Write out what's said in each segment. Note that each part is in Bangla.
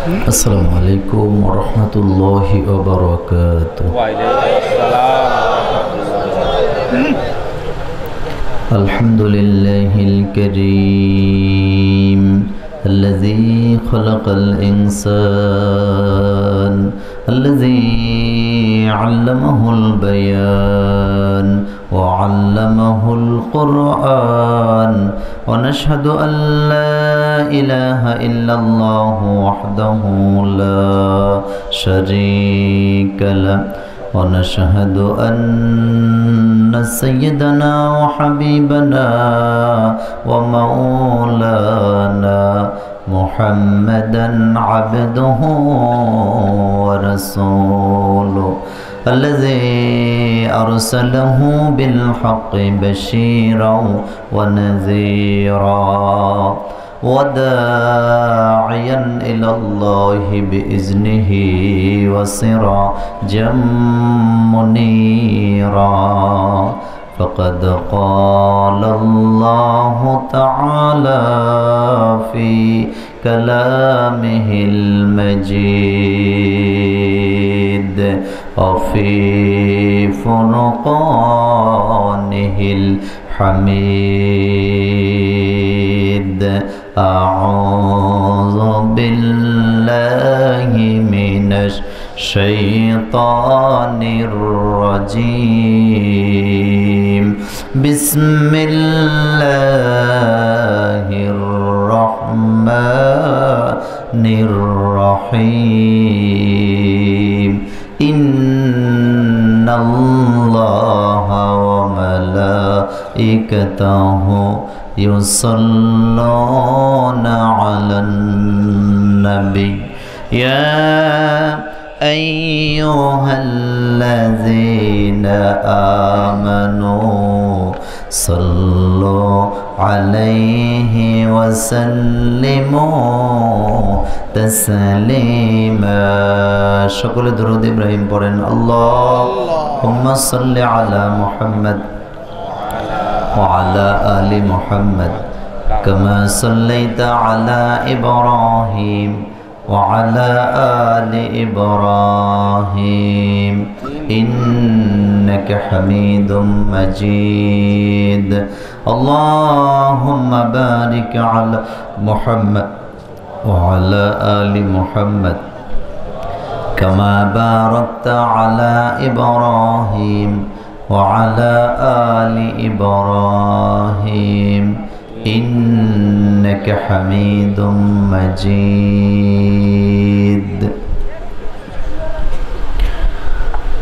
আসসালামু আলাইকুম ওয়া রাহমাতুল্লাহি ওয়া বারাকাতুহু। ওয়া আলাইকুম আসসালাম। আলহামদুলিল্লাহিল কারীম আল্লাযী খালাকাল ইনসান আল্লাযী আল্লামাহুল বায়ান ওয়া আল্লামাহুল কুরআন ওয়া নাশহাদু আল লা ইলাহা ইল্লাল্লাহু ওয়াহদাহু লা শারীকা লাহু ونشهد أن سيدنا وحبيبنا ومولانا محمدا عبده ورسوله الذي أرسله بالحق بشيرا ونذيرا وداعيا إلى الله بإذنه وسراجا منيرا فقد قال الله تعالى في كلامه المجيد وفي فرقانه الحميد أعوذ بالله من الشيطان الرجيم بسم الله الرحمن الرحيم إن الله وملائكته يصلون على النبي يا أيها الذين آمنوا صلوا عليه وسلموا تسليما شكر درود إبراهيم পড়েন اللهم صل على محمد وعلى آل محمد كما صليت على إبراهيم وعلى آل إبراهيم إنك حميد مجيد اللهم بارك على محمد وعلى آل محمد كما باركت على إبراهيم وعلى آل إبراهيم إنك حميد مجيد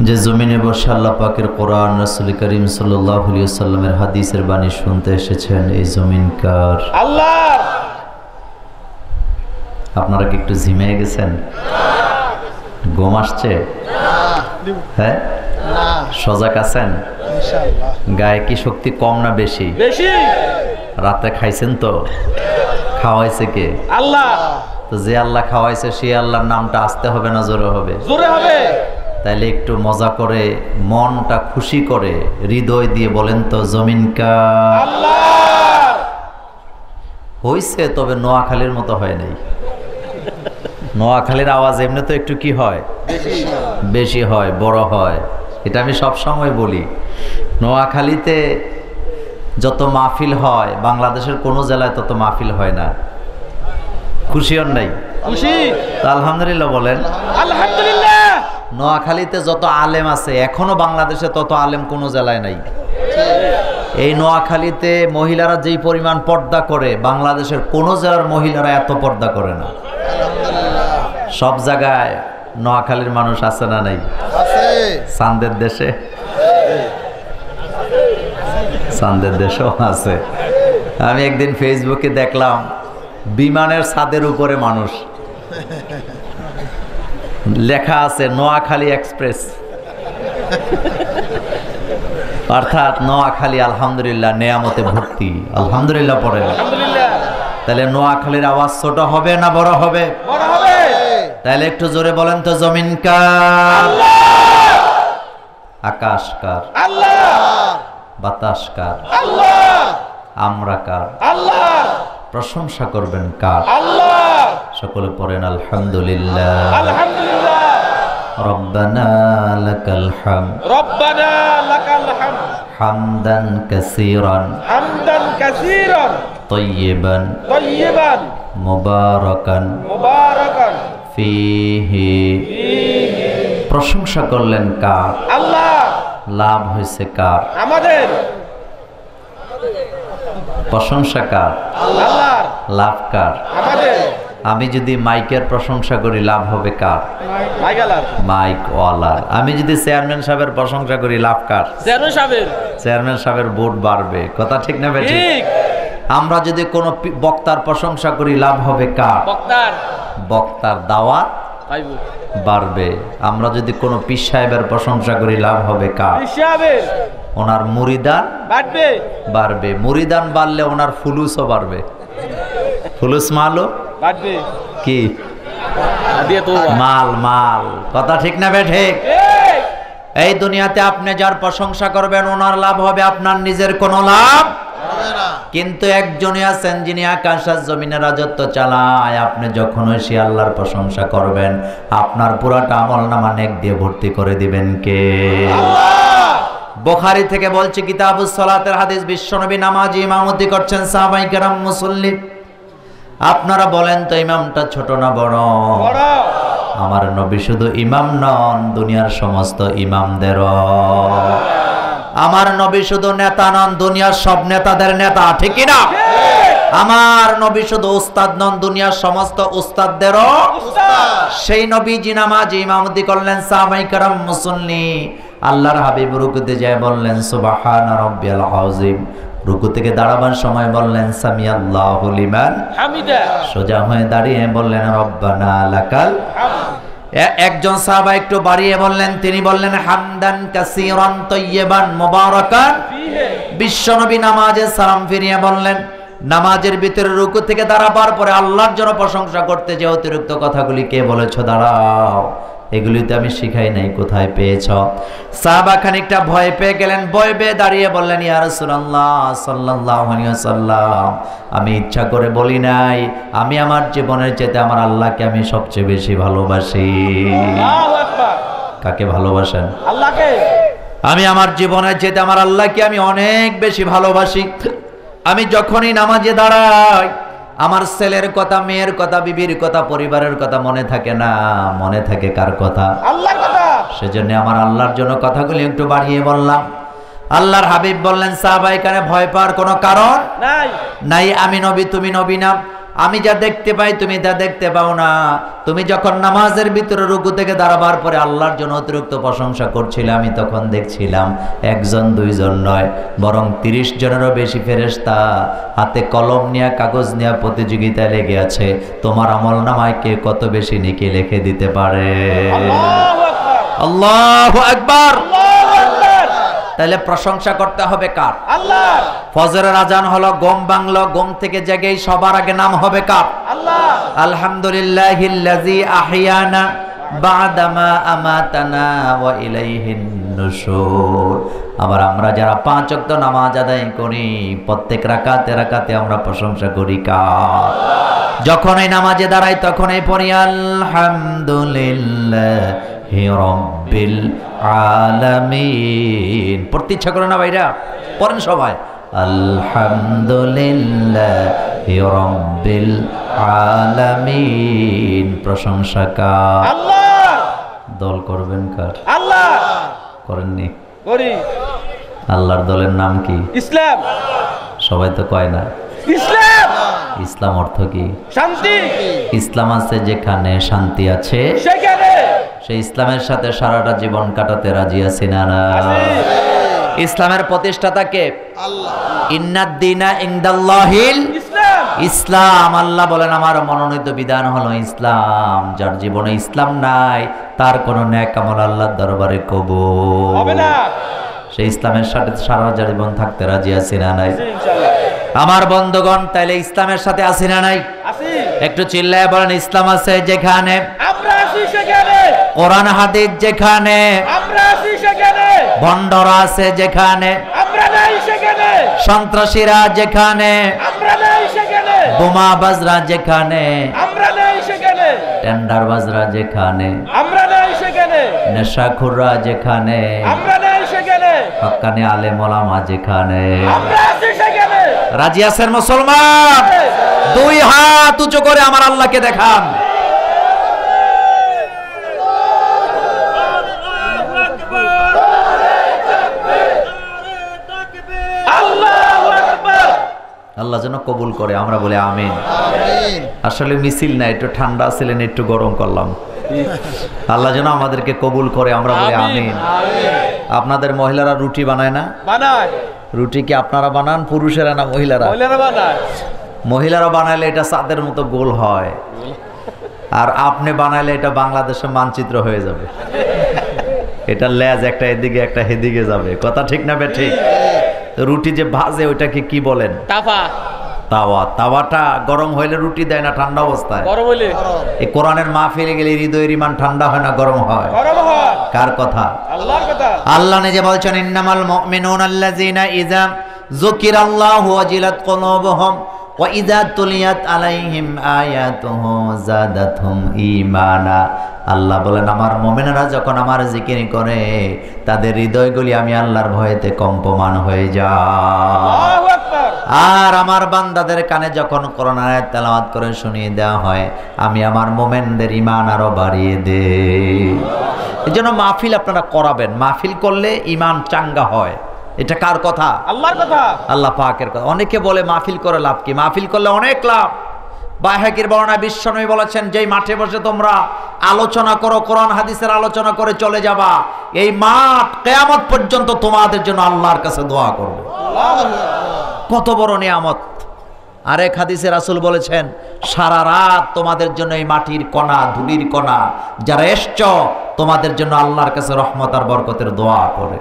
যে জমিনে বসে আল্লাহ পাকের কোরআন রাসূল করিম সাল্লাল্লাহু আলাইহি ওয়াসাল্লামের হাদিসের বাণী শুনতে এসেছেন এই জমিন কার? আল্লাহ। আপনারা কি একটু ঝিমিয়ে গেছেন? ঘুম আসছে? হ্যাঁ, সজাগ আছেন? গায়ে কি শক্তি কম না বেশি? বেশি। রাতে খাইছেন তো? খাওয়াইছে কে? আল্লাহ। তো যে আল্লাহ খাওয়াইছে সেই আল্লাহর নামটা আসতে হবে না জোরে হবে? জোরে হবে। তাইলে একটু মজা করে মনটা খুশি করে হৃদয় দিয়ে বলেন তো জমিন কা আল্লাহ। হইছে, তবে নোয়াখালীর মতো হয় নাই। নোয়াখালীর আওয়াজ এমনি তো একটু কি হয়, বেশি হয়, বড় হয়। এটা আমি সব সময় বলি। নোয়াখালীতে যত মাহফিল হয় বাংলাদেশের কোনো জেলায় তত মাহফিল হয় না। খুশি হন নাই? খুশি। আলহামদুলিল্লাহ বলেন। আলহামদুলিল্লাহ। নোয়াখালীতে যত আলেম আছে এখনো বাংলাদেশে তত আলেম কোনো জেলায় নাই। এই নোয়াখালীতে মহিলারা যেই পরিমাণ পর্দা করে বাংলাদেশের কোনো জেলার মহিলারা এত পর্দা করে না। সব জায়গায় নোয়াখালীর মানুষ আছে না নাই? চাঁদের দেশে, চাঁদের দেশেও আছে। আমি একদিন ফেসবুকে দেখলাম বিমানের ছাদের উপরে মানুষ, লেখা আছে নোয়াখালী এক্সপ্রেস, অর্থাৎ নোয়াখালী আলহামদুলিল্লাহ নেয়ামতে ভর্তি। আলহামদুলিল্লাহ পড়েন। তাহলে নোয়াখালীর আওয়াজ ছোট হবে না বড় হবে? বড় হবে। তাহলে একটু জোরে বলেন তো জমিন কার? আকাশ কার? আল্লাহ। বাতাস কার? আল্লাহ। আমরা কার? আল্লাহ। প্রশংসা করবেন কার? আল্লাহ। সকলে পড়েন আলহামদুলিল্লাহ। আলহামদুলিল্লাহ। রব্বানা লাকাল হামদ রব্বানা লাকাল হামদ হামদান কাসীরান হামদান কাসীরান তাইয়িবান তাইয়িবান মুবারাকান মুবারাকান ফীহি। প্রশংসা করলেন কার? আল্লাহ। লাভ হয়েছে কার? আমাদের। প্রশংসা কার? আল্লাহর। লাভ কার? আমাদের। আমি যদি মাইকের প্রশংসা করি লাভ হবে কার? মাইগালার। মাইক ওয়ালার। আমি যদি চেয়ারম্যান সাহেবের প্রশংসা করি লাভ কার? চেয়ারম্যান সাহেবের। চেয়ারম্যান সাহেবের ভোট বাড়বে। কথা ঠিক না বেঠিক? ঠিক। আমরা যদি কোনো বক্তার প্রশংসা করি লাভ হবে কার? বক্তার। বক্তার দাওয়াত পাইবো। বাড়বে। আমরা যদি কোনো পীর সাহেবের প্রশংসা করি লাভ হবে কার? হিসাবের। ওনার মুরিদান বাড়বে। বাড়বে। মুরিদান বাড়লে ওনার ফুলুসও বাড়বে। ফুলুস মালও বাড়বে। কি? দিয়ে তো মাল মাল। কথা ঠিক না বেঠিক? ঠিক। এই দুনিয়াতে আপনি যার প্রশংসা করবেন ওনার লাভ হবে, আপনার নিজের কোনো লাভ হবে না। কিন্তু একজনই আছেন যিনি আকাশ আর জমিনের রাজত্ব চালায়। আপনি যখন সে আল্লাহর প্রশংসা করবেন আপনার পুরাটা আমলনামা নেক দিয়ে ভর্তি করে দিবেন কে? আল্লাহ। বুখারী থেকে বলছি, কিতাবুস সালাতের হাদিস, বিশ্বনবী নামাজি ইমামতি করছেন, সাহাবায়ে কেরাম মুসল্লি। আপনারা বলেন তো ইমামটা ছোট না বড়? বড়। আমার নবী শুধু ইমাম নন, দুনিয়ার সমস্ত ইমামদেরও। আমার নবী শুধু নেতা নন, দুনিয়ার সব নেতাদের নেতা। ঠিক কি না? আমার নবী শুধু উস্তাদ নন, দুনিয়ার সমস্ত উস্তাদদেরও উস্তাদ। সেই নবীজি নামাজে ইমামতি করলেন, সাহাবায়ে কেরাম মুসল্লি। আল্লাহর হাবিব রুকুতে যায় বললেন সুবহানা রাব্বিয়াল আযীম। রুকু থেকে দাঁড়াবার সময় বললেন সামিআল্লাহু লিমান হামিদা। সোজা হয়ে দাঁড়িয়ে বললেন রব্বানা লাকাল হামদ। একজন সাহাবা একটু বাড়িয়ে বললেন, তিনি বললেন হামদান কাসীরান তাইয়িবান মুবারাকান ফীহি। বিশ্বনবী নামাজে সালাম ফিরিয়ে বললেন, নামাজের ভিতরে রুকু থেকে দাঁড়াবার পরে আল্লাহর জন্য প্রশংসা করতে যে অতিরিক্ত কথাগুলি কে বলেছো? দাঁড়াও, এগুলি তো আমি শিখাই নাই, কোথায় পেয়েছ? সাহাবা খানিকটা ভয় পেয়ে গেলেন, ভয় পেয়ে দাঁড়িয়ে বললেন, ইয়া রাসূলুল্লাহ সাল্লাল্লাহু আলাইহি ওয়াসাল্লাম, আমি ইচ্ছা করে বলি নাই, আমি আমার জীবনের চেয়ে আমার আল্লাহকে আমি সবচেয়ে বেশি ভালোবাসি। আল্লাহু আকবার। কাকে ভালোবাসেন? আল্লাহকে। আমি আমার জীবনের চেয়ে আমার আল্লাহকে আমি অনেক বেশি ভালোবাসি। আমি যখনই নামাজে দাঁড়াই আমার ছেলের কথা, মেয়ের কথা, বিবির কথা, পরিবারের কথা মনে থাকে না, মনে থাকে কার কথা? আল্লাহর কথা। সেজন্য আমার আল্লাহর জন্য কথাগুলি একটু বাড়িয়ে বললাম। আল্লাহর হাবিব বললেন, সাহাবায়ে কেরাম ভয় পাওয়ার কোনো কারণ নাই। নাই। আমি নবী, তুমি নবী না। আমি যা দেখতে পাই তুমি তা দেখতে পাও না। তুমি যখন নামাজের ভিতরে রুকু থেকে দাঁড়াবার পরে আল্লাহর জন্য অতিরিক্ত প্রশংসা করছিলে, আমি তখন দেখছিলাম একজন দুইজন নয়, বরং 30 জনেরও বেশি ফেরেশতা হাতে কলম নিয়ে কাগজ নিয়ে প্রতিযোগিতায় লেগে আছে, তোমার আমলনামায় কে কত বেশি নেকি লিখে দিতে পারে। আল্লাহু আকবার। আল্লাহু আকবার। আল্লাহু আকবার। তাহলে প্রশংসা করতে হবে কার? আল্লাহর। ফজরের আজান হলো, ঘুম ভাঙলো, ঘুম থেকে জেগেই সবার আগে নাম হবে কার? আল্লাহ। আলহামদুলিল্লাহিল্লাযী আহইয়ানা বা'দামা আমাতানা ওয়া ইলাইহিন নুশুর। আবার আমরা যারা 5 ওয়াক্ত নামাজ আদায় করি, প্রত্যেক রাকাতে রাকাতে আমরা প্রশংসা করি কার? যখনই নামাজে দাঁড়াই তখনই পড়ি আলহামদুলিল্লাহি রাব্বিল আলামিন। পড়তে ইচ্ছা করে না ভাইরা? পড়েন সবাই আলহামদুলিল্লাহি রাব্বিল আলামিন। প্রশংসা কার? আল্লাহ। দল করবেন কার? আল্লাহ। করেননি? করি। আল্লাহর দলের নাম কি? ইসলাম। সবাই তো কয় না। ইসলাম। ইসলাম অর্থ কি? শান্তি। ইসলাম আছে যেখানে শান্তি আছে, সেখানে সেই ইসলামের সাথে সারাটা জীবন কাটাতে রাজি আছি না? না। ইসলামের প্রতিষ্ঠাতা কে? আল্লাহ। ইন্নাদ-দীনা ইনদাল্লাহিল ইসলাম। ইসলাম। আল্লাহ বলেন আমার মনোনীত বিধান হলো ইসলাম। যার জীবনে ইসলাম নাই তার কোনো নেক আমল আল্লাহর দরবারে কবুল হবে না। সেই ইসলামের সাথে সারা জীবন থাকতে রাজি আছি না? নাই। ইনশাআল্লাহ। আমার বন্ধুগণ, তাইলে ইসলামের সাথে আছি না? নাই। আছি। একটু চিল্লায় বলেন, ইসলাম আছে যেখানে, আমরা আছি সেখানে। কোরআন হাদিস যেখানে, আমরা আছি সেখানে। ভণ্ডরা আছে যেখানে, আমরা নাই সেখানে। সন্ত্রাসীরা যেখানে, আমরা নাই সেখানে। বোমাবাজরা যেখানে, আমরা নাই সেখানে। টেন্ডারবাজরা যেখানে, আমরা নাই সেখানে, নেশাখোররা যেখানে, আমরা নাই সেখানে, হক্কানি আলেম ওলামা যেখানে, আমরা আছি সেখানে। রাজি আছেন মুসলমান? দুই হাত উঁচু করে আমার আল্লাহকে দেখান। আল্লাহু আকবার। আল্লাহ যেন কবুল করে, আমরা বলি আমিন। আসলে মিছিল না, একটু ঠান্ডা ছিলেন, একটু গরম করলাম। আল্লাহ যেন আমাদেরকে কবুল করে, আমরা বলি আমিন। আপনাদের মহিলারা রুটি বানায় না? বানায়। রুটি কি আপনারা বানান, পুরুষেরা না মহিলারা? মহিলারা বানায়। মহিলারা বানাইলে এটা চাঁদের মতো গোল হয়, আর আপনি বানাইলে এটা বাংলাদেশের মানচিত্র হয়ে যাবে। এটা লেজ একটা এদিকে একটা হেদিকে যাবে, কথা ঠিক না বে ঠিক? তো রুটি যে ভাজে ওইটাকে কি বলেন? তাফা। তাওয়া। তাওয়াটা গরম হইলে রুটি দেয় না ঠান্ডা অবস্থায়? গরম হইলে। এই কোরআনের মাহফিলে গেলে হৃদয়ের ইমান ঠান্ডা হয় না গরম হয়? গরম হয়। কার কথা? আল্লাহর কথা। আল্লাহ নিজে বলছেন, ইন্নামাল মুমিনুনা আল্লাযীনা ইযা যুকিরাল্লাহু ওয়াজিলাত কুলুবুহুম ওয়া ইযা তুলিয়াত আলাইহিম আয়াতুহু যাদাতহুম ঈমানা। আল্লাহ বলেন, আমার মুমিনেরা যখন আমার জিকির করে তাদের হৃদয়গুলি আমি আল্লাহর ভয়েতে কম্পমান হয়ে যায়। আল্লাহু আকবার। আর আমার বান্দাদের কানে যখন কোরআন আয়াত তেলাওয়াত করে শুনিয়ে দেওয়া হয়, আমি আমার মুমিনদের ঈমান আরো বাড়িয়ে দেই। এজন্য মাহফিল আপনারা করাবেন, মাহফিল করলে ঈমান চাঙ্গা হয়। এটা কার কথা? আল্লাহর কথা। আল্লাহ পাকের কথা। অনেকে বলে মাহফিল করে লাভ কি? মাহফিল করলে অনেক লাভ। বাইহাকির বর্ণনা বিশ্বনবী বলেছেন, যেই মাঠে বসে তোমরা আলোচনা করো, কোরআন হাদিসের আলোচনা করে চলে যাবা, এই মাঠ কিয়ামত পর্যন্ত তোমাদের জন্য আল্লাহর কাছে দোয়া করবে। কত বড় নিয়ামত। আরেক হাদিসে রাসূল বলেছেন, সারা রাত তোমাদের জন্য এই মাটির কণা, ধুলির কণা যারা এসছো, তোমাদের জন্য আল্লাহর কাছে রহমত আর বরকতের দোয়া করে।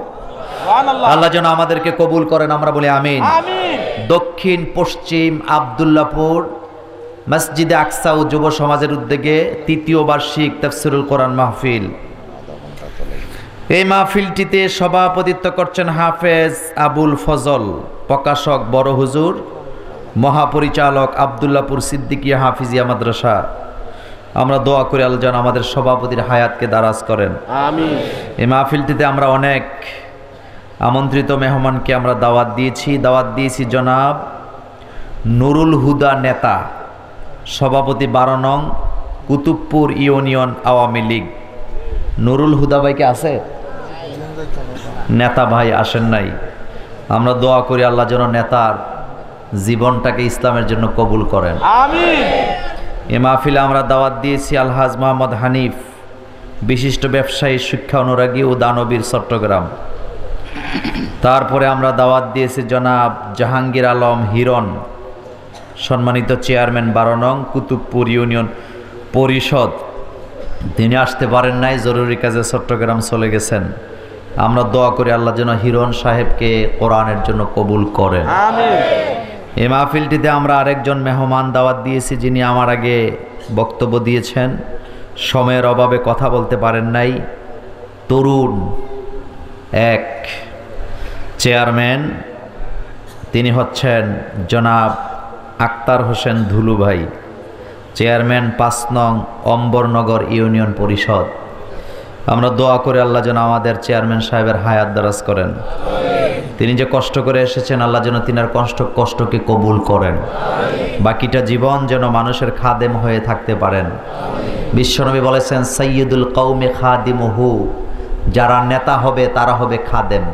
সুবহানাল্লাহ। আল্লাহ যেন আমাদেরকে কবুল করেন, আমরা বলি আমিন। আমিন। দক্ষিণ পশ্চিম আব্দুল্লাহপুর মসজিদে আকসা ও যুব সমাজের উদ্যোগে ৩য় বার্ষিক তাফসীরুল কোরআন মাহফিল। এই মাহফিলটিতে সভাপতিত্ব করছেন হাফেজ আবুল ফজল, প্রকাশক বড় হুজুর, মহাপরিচালক আব্দুল্লাহপুর সিদ্দিকিয়া হাফিজিয়া মাদ্রাসা। আমরা দোয়া করি আল্লাহ যেন আমাদের সভাপতির হায়াতকে দারাজ করেন। আমিন। এই মাহফিলটিতে আমরা অনেক আমন্ত্রিত মেহমানকে আমরা দাওয়াত দিয়েছি জনাব নুরুল হুদা নেতা, সভাপতি 12 নং কুতুবপুর ইউনিয়ন আওয়ামী লীগ। নুরুল হুদা ভাইকে আছে? নেতা ভাই আসেন নাই। আমরা দোয়া করি আল্লাহ যেন নেতার জীবনটাকে ইসলামের জন্য কবুল করেন। আমিন। এ মাহফিলে আমরা দাওয়াত দিয়েছি আলহাজ মোহাম্মদ হানিফ, বিশিষ্ট ব্যবসায়ী, শিক্ষা অনুরাগী ও দানবীর, চট্টগ্রাম। তারপরে আমরা দাওয়াত দিয়েছি জনাব জাহাঙ্গীর আলম হিরণ, সম্মানিত চেয়ারম্যান 12 নং কুতুবপুর ইউনিয়ন পরিষদ। তিনি আসতে পারেন নাই, জরুরি কাজে চট্টগ্রাম চলে গেছেন। আমরা দোয়া করি আল্লাহ যেন হিরণ সাহেবকে কোরআনের জন্য কবুল করেন। আমিন। এই মাহফিলটিতে আমরা আরেকজন মেহমান দাওয়াত দিয়েছি, যিনি আমার আগে বক্তব্য দিয়েছেন, সময়ের অভাবে কথা বলতে পারেন নাই। তরুণ এক চেয়ারম্যান, তিনি হচ্ছেন জনাব আক্তার হোসেন ধুলু ভাই, চেয়ারম্যান 5 নং অম্বরনগর ইউনিয়ন পরিষদ। আমরা দোয়া করে আল্লাহ যেন আমাদের চেয়ারম্যান সাহেবের হায়াত দারাজ করেন। তিনি যে কষ্ট করে এসেছেন, আল্লাহ যেন তিনার কষ্টকে কবুল করেন। বাকিটা জীবন যেন মানুষের খাদেম হয়ে থাকতে পারেন। বিশ্বনবী বলেছেন, সাইয়্যিদুল কওমি খাদিমুহু, যারা নেতা হবে তারা হবে খাদেম।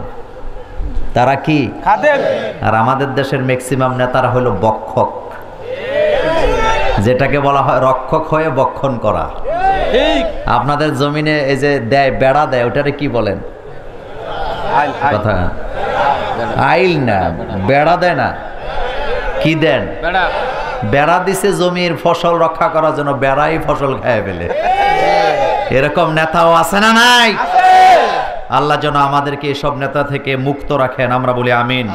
তারা কি? খাদেম। আর আমাদের দেশের ম্যাক্সিমাম নেতারা হলো বক্ষক, যেটাকে বলা হয় রক্ষক হয়ে বক্ষণ করা। ঠিক। আপনাদের জমিনে এই যে দেয়, বেড়া দেয়, ওটারে কি বলেন? আইল। কথা আইল না, বেড়া দেয় না, কি দেন? বেড়া। বেড়া দিছে জমির ফসল রক্ষা করার জন্য, বেড়াই ফসল খেয়ে ফেলে। এরকম নেতাও আছে না নাই? আছে। আল্লাহ যেন আমাদেরকে এসব নেতা থেকে মুক্ত রাখেন, আমরা বলি আমিন।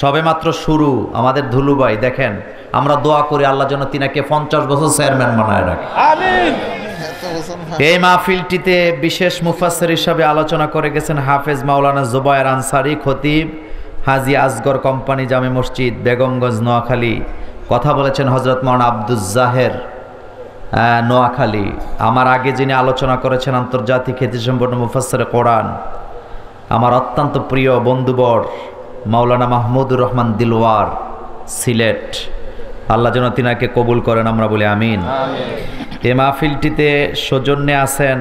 সবেমাত্র শুরু আমাদের ধুলু ভাই, দেখেন আমরা দোয়া করি আল্লাহ যেন তিনাকে 50 বছর চেয়ারম্যান বানায় রাখে। আমিন। এই মাহফিলটিতে বিশেষ মুফাসসির হিসাবে আলোচনা করে গেছেন হাফেজ মাওলানা জুবায়ের আনসারী, খতিব হাজী আসগর কোম্পানি জামে মসজিদ, বেগমগঞ্জ, নোয়াখালী। কথা বলেছেন হযরত মাওলানা আব্দুল জাহের, নোয়াখালী। আমার আগে যিনি আলোচনা করেছেন আন্তর্জাতিক খ্যাতিসম্পন্ন মুফাসসিরে কোরআন, আমার অত্যন্ত প্রিয় বন্ধুবর মাওলানা মাহমুদুর রহমান দিলওয়ার, সিলেট। আল্লাহ যেন তিনাকে কবুল করেন, আমরা বলি আমিন। এই মাহফিলটিতে সৌজন্যে আছেন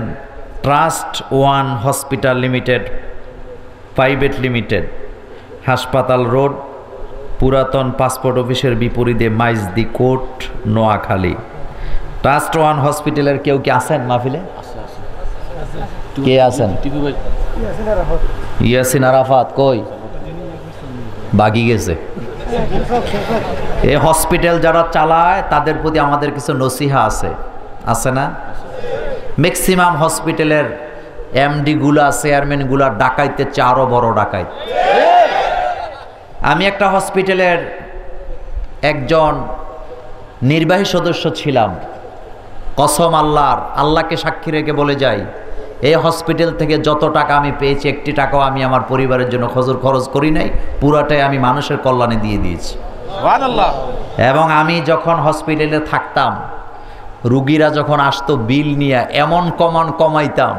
trust one hospital limited private limited, হাসপাতাল রোড, পুরাতন পাসপোর্ট অফিসের বিপরীতে Maijdee court, Noakhali. Trust one হসপিটালের কেউ কি আছেন মাহফিলে? কে আছেন? ইয়াসিন আরাফাত কই? বাগি গেছে। এই হসপিটাল যারা চালায় তাদের প্রতি আমাদের কিছু নসিহা আছে না? ম্যাক্সিমাম হসপিটালের এমডি গুলা, চেয়ারম্যান গুলা ডাকাইতে আরো বড় ডাকাইত। আমি একটা হসপিটালের একজন নির্বাহী সদস্য ছিলাম। কসম আল্লাহকে সাক্ষী রেখে বলে যাই, এই হসপিটাল থেকে যত টাকা আমি পেয়েছি একটি টাকাও আমি আমার পরিবারের জন্য খরচ করি নাই, পুরাটাই আমি মানুষের কল্যাণে দিয়ে দিয়েছি। এবং আমি যখন হসপিটালে থাকতাম, রুগীরা যখন আসতো বিল নিয়ে এমন কমাইতাম,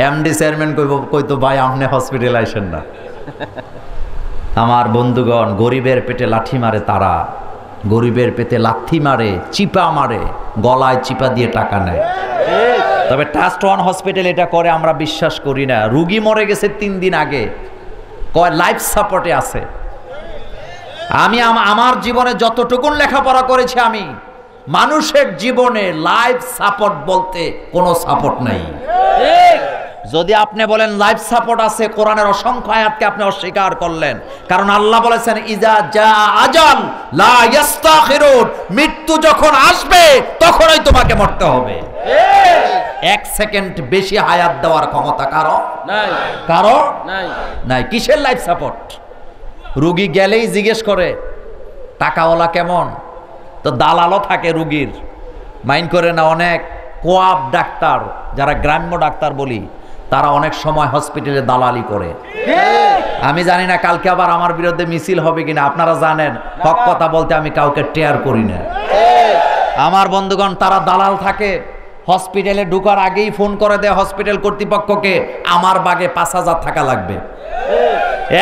এমডি চেয়ারম্যান কইতো ভাই আপনি হসপিটালে আসেন না। আমার বন্ধুগণ, গরিবের পেটে লাঠি মারে তারা, গরিবের পেটে লাথি মারে, চিপা মারে, গলায় চিপা দিয়ে টাকা নেয়। তবে ট্রাস্ট ওয়ান হসপিটাল এটা করে আমরা বিশ্বাস করি না। রুগী মরে গেছে 3 দিন আগে, কয় লাইফ সাপোর্টে আছে। আমি আমার জীবনে যতটুকুন লেখাপড়া করেছি, আমি মানুষের জীবনে লাইফ সাপোর্ট বলতে কোনো সাপোর্ট নাই। যদি আপনি বলেন লাইফ সাপোর্ট আছে, কোরআনের অসংখ্য আয়াতকে আপনি অস্বীকার করলেন। কারণ আল্লাহ বলেছেন ইজা জা আজাল লা ইস্তাখিরুন, মৃত্যু যখন আসবে তখনই তোমাকে মরতে হবে। 1 সেকেন্ড বেশি হায়াত দেওয়ার ক্ষমতা কারো নাই। কিসের লাইফ সাপোর্ট? রুগী গেলেই জিজ্ঞেস করে টাকাওয়ালা কেমন, তো দালালও থাকে রুগীর, মাইন্ড করে না। অনেক কোয়াব ডাক্তার, যারা গ্রাম্য ডাক্তার বলি, তারা অনেক সময় হসপিটালে দালালি করে। আমি জানি না কালকে আবার আমার বিরুদ্ধে মিছিল হবে কিনা, আপনারা জানেন হক কথা বলতে আমি কাউকে টেয়ার করি না। আমার বন্ধুগণ, তারা দালাল থাকে। হসপিটালে ঢুকার আগেই ফোন করে দেয় হসপিটাল কর্তৃপক্ষকে, আমার বাগে 5,000 টাকা লাগবে।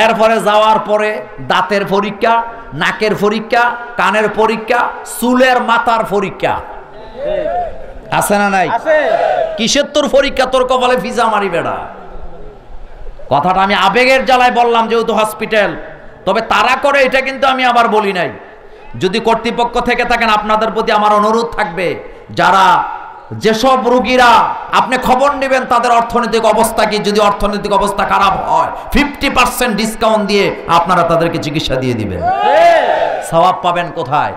এরপরে যাওয়ার পরে দাঁতের পরীক্ষা, নাকের পরীক্ষা, কানের পরীক্ষা, চুলের মাথার পরীক্ষা, আছে না নাই? কিসের তোর পরীক্ষা? তোর কপালে ভিজা মারি বেড়া। কথাটা আমি আবেগের জ্বালায় বললাম, যেহেতু হসপিটাল। তবে তারা করে এটা কিন্তু আমি আবার বলি নাই। যদি কর্তৃপক্ষ থেকে থাকেন, আপনাদের প্রতি আমার অনুরোধ থাকবে, যারা যেসব রোগীরা আপনি খবর নেবেন তাদের অর্থনৈতিক অবস্থা কি, যদি অর্থনৈতিক অবস্থা খারাপ হয় 50% ডিসকাউন্ট দিয়ে আপনারা তাদেরকে চিকিৎসা দিয়ে দিবেন। সওয়াব পাবেন কোথায়?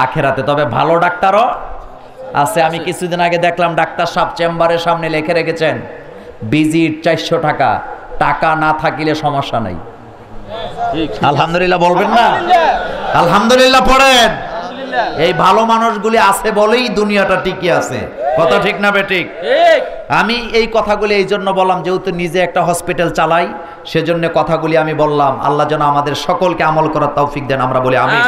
আখেরাতে। তবে ভালো ডাক্তারও আছে। আমি কিছুদিন আগে দেখলাম ডাক্তার সাহেব চেম্বারের সামনে লিখে রেখেছেন ভিজিট 400 টাকা, টাকা না থাকিলে সমস্যা নাই। আলহামদুলিল্লাহ বলবেন না? আলহামদুলিল্লাহ পড়েন। এই ভালো মানুষগুলি আছে বলেই দুনিয়াটা টিকে আছে। কথা ঠিক না বেঠিক? আমি এই কথাগুলি এই জন্য বললাম, যেহেতু নিজে একটা হসপিটাল চালাই, সেজন্য কথাগুলি আমি বললাম। আল্লাহ যেন আমাদের সকলকে আমল করার তৌফিক দেন, আমরা বলি আমিন।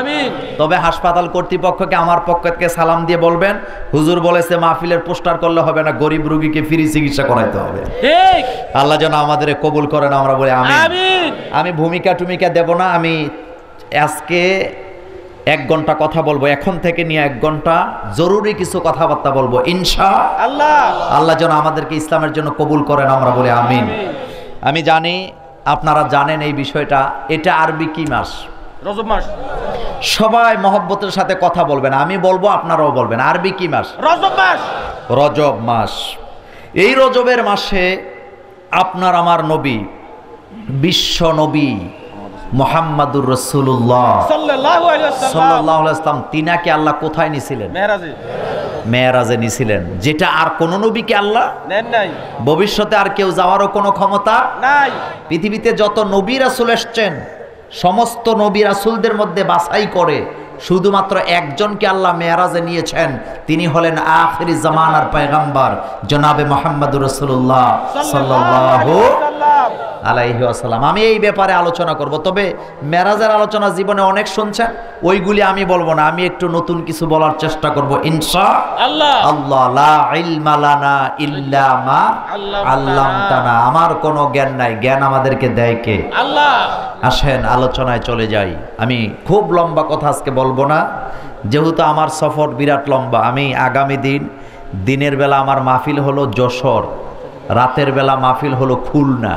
তবে হাসপাতাল কর্তৃপক্ষকে আমার পক্ষ থেকে সালাম দিয়ে বলবেন, হুজুর বলেছে মাহফিলের পোস্টার করলে হবে না, গরিব রোগীকে ফ্রি চিকিৎসা করাইতে হবে। আল্লাহ যেন আমাদের কবুল করেন, আমরা বলি আমিন। আমি ভূমিকা দেব না। আমি আজকে 1 ঘন্টা কথা বলবো, এখন থেকে নিয়ে 1 ঘন্টা জরুরি কিছু কথাবার্তা বলবো ইনশাআল্লাহ। আল্লাহ যেন আমাদেরকে ইসলামের জন্য কবুল করেন, আমরা বলি আমিন। আমি জানি আপনারা জানেন এই বিষয়টা। এটা আরবি কি মাস? রজব মাস। সবাই মহব্বতের সাথে কথা বলবেন, আমি বলবো আপনারাও বলবেন। আরবি কি মাস? রজব মাস। রজব মাস। এই রজবের মাসে আপনার আমার নবী, বিশ্ব নবী মুহাম্মাদুর রাসূলুল্লাহ সাল্লাল্লাহু আলাইহি ওয়াসাল্লাম, তিনাকে আল্লাহ কোথায় নিছিলেন? মেরাজে নিছিলেন, যেটা আর কোন নবীকে আল্লাহ নেন নাই। ভবিষ্যতে আর কেউ যাওয়ারও কোনো ক্ষমতা নাই। পৃথিবীতে যত নবী রাসূল এসেছেন, সমস্ত নবী রাসূলদের মধ্যে বাছাই করে শুধুমাত্র একজনকে আল্লাহ মেরাজে নিয়েছেন। তিনি হলেন আখিরি জামানার পয়গম্বর জনাবে মুহাম্মাদুর রাসূলুল্লাহ সাল্লাল্লাহু আলাইহি ওয়াসাল্লাম। আলাইহি ওয়াসাল্লাম। আমি এই ব্যাপারে আলোচনা করব, তবে মেরাজের আলোচনা জীবনে অনেক শুনছেন, ওইগুলি আমি বলবো না, আমি একটু নতুন কিছু বলার চেষ্টা করব ইনশাআল্লাহ। আল্লাহ লা ইলমা লানা ইল্লা মা আল্লামতানা, আমার কোনো জ্ঞান নাই, জ্ঞান আমাদেরকে দেয় কে? আল্লাহ। আসেন আলোচনায় চলে যাই। আমি খুব লম্বা কথা আজকে বলবো না, যেহেতু আমার সফর বিরাট লম্বা। আমি আগামী দিনের বেলা আমার মাহফিল হলো যশোর, রাতের বেলা মাহফিল হলো খুলনা।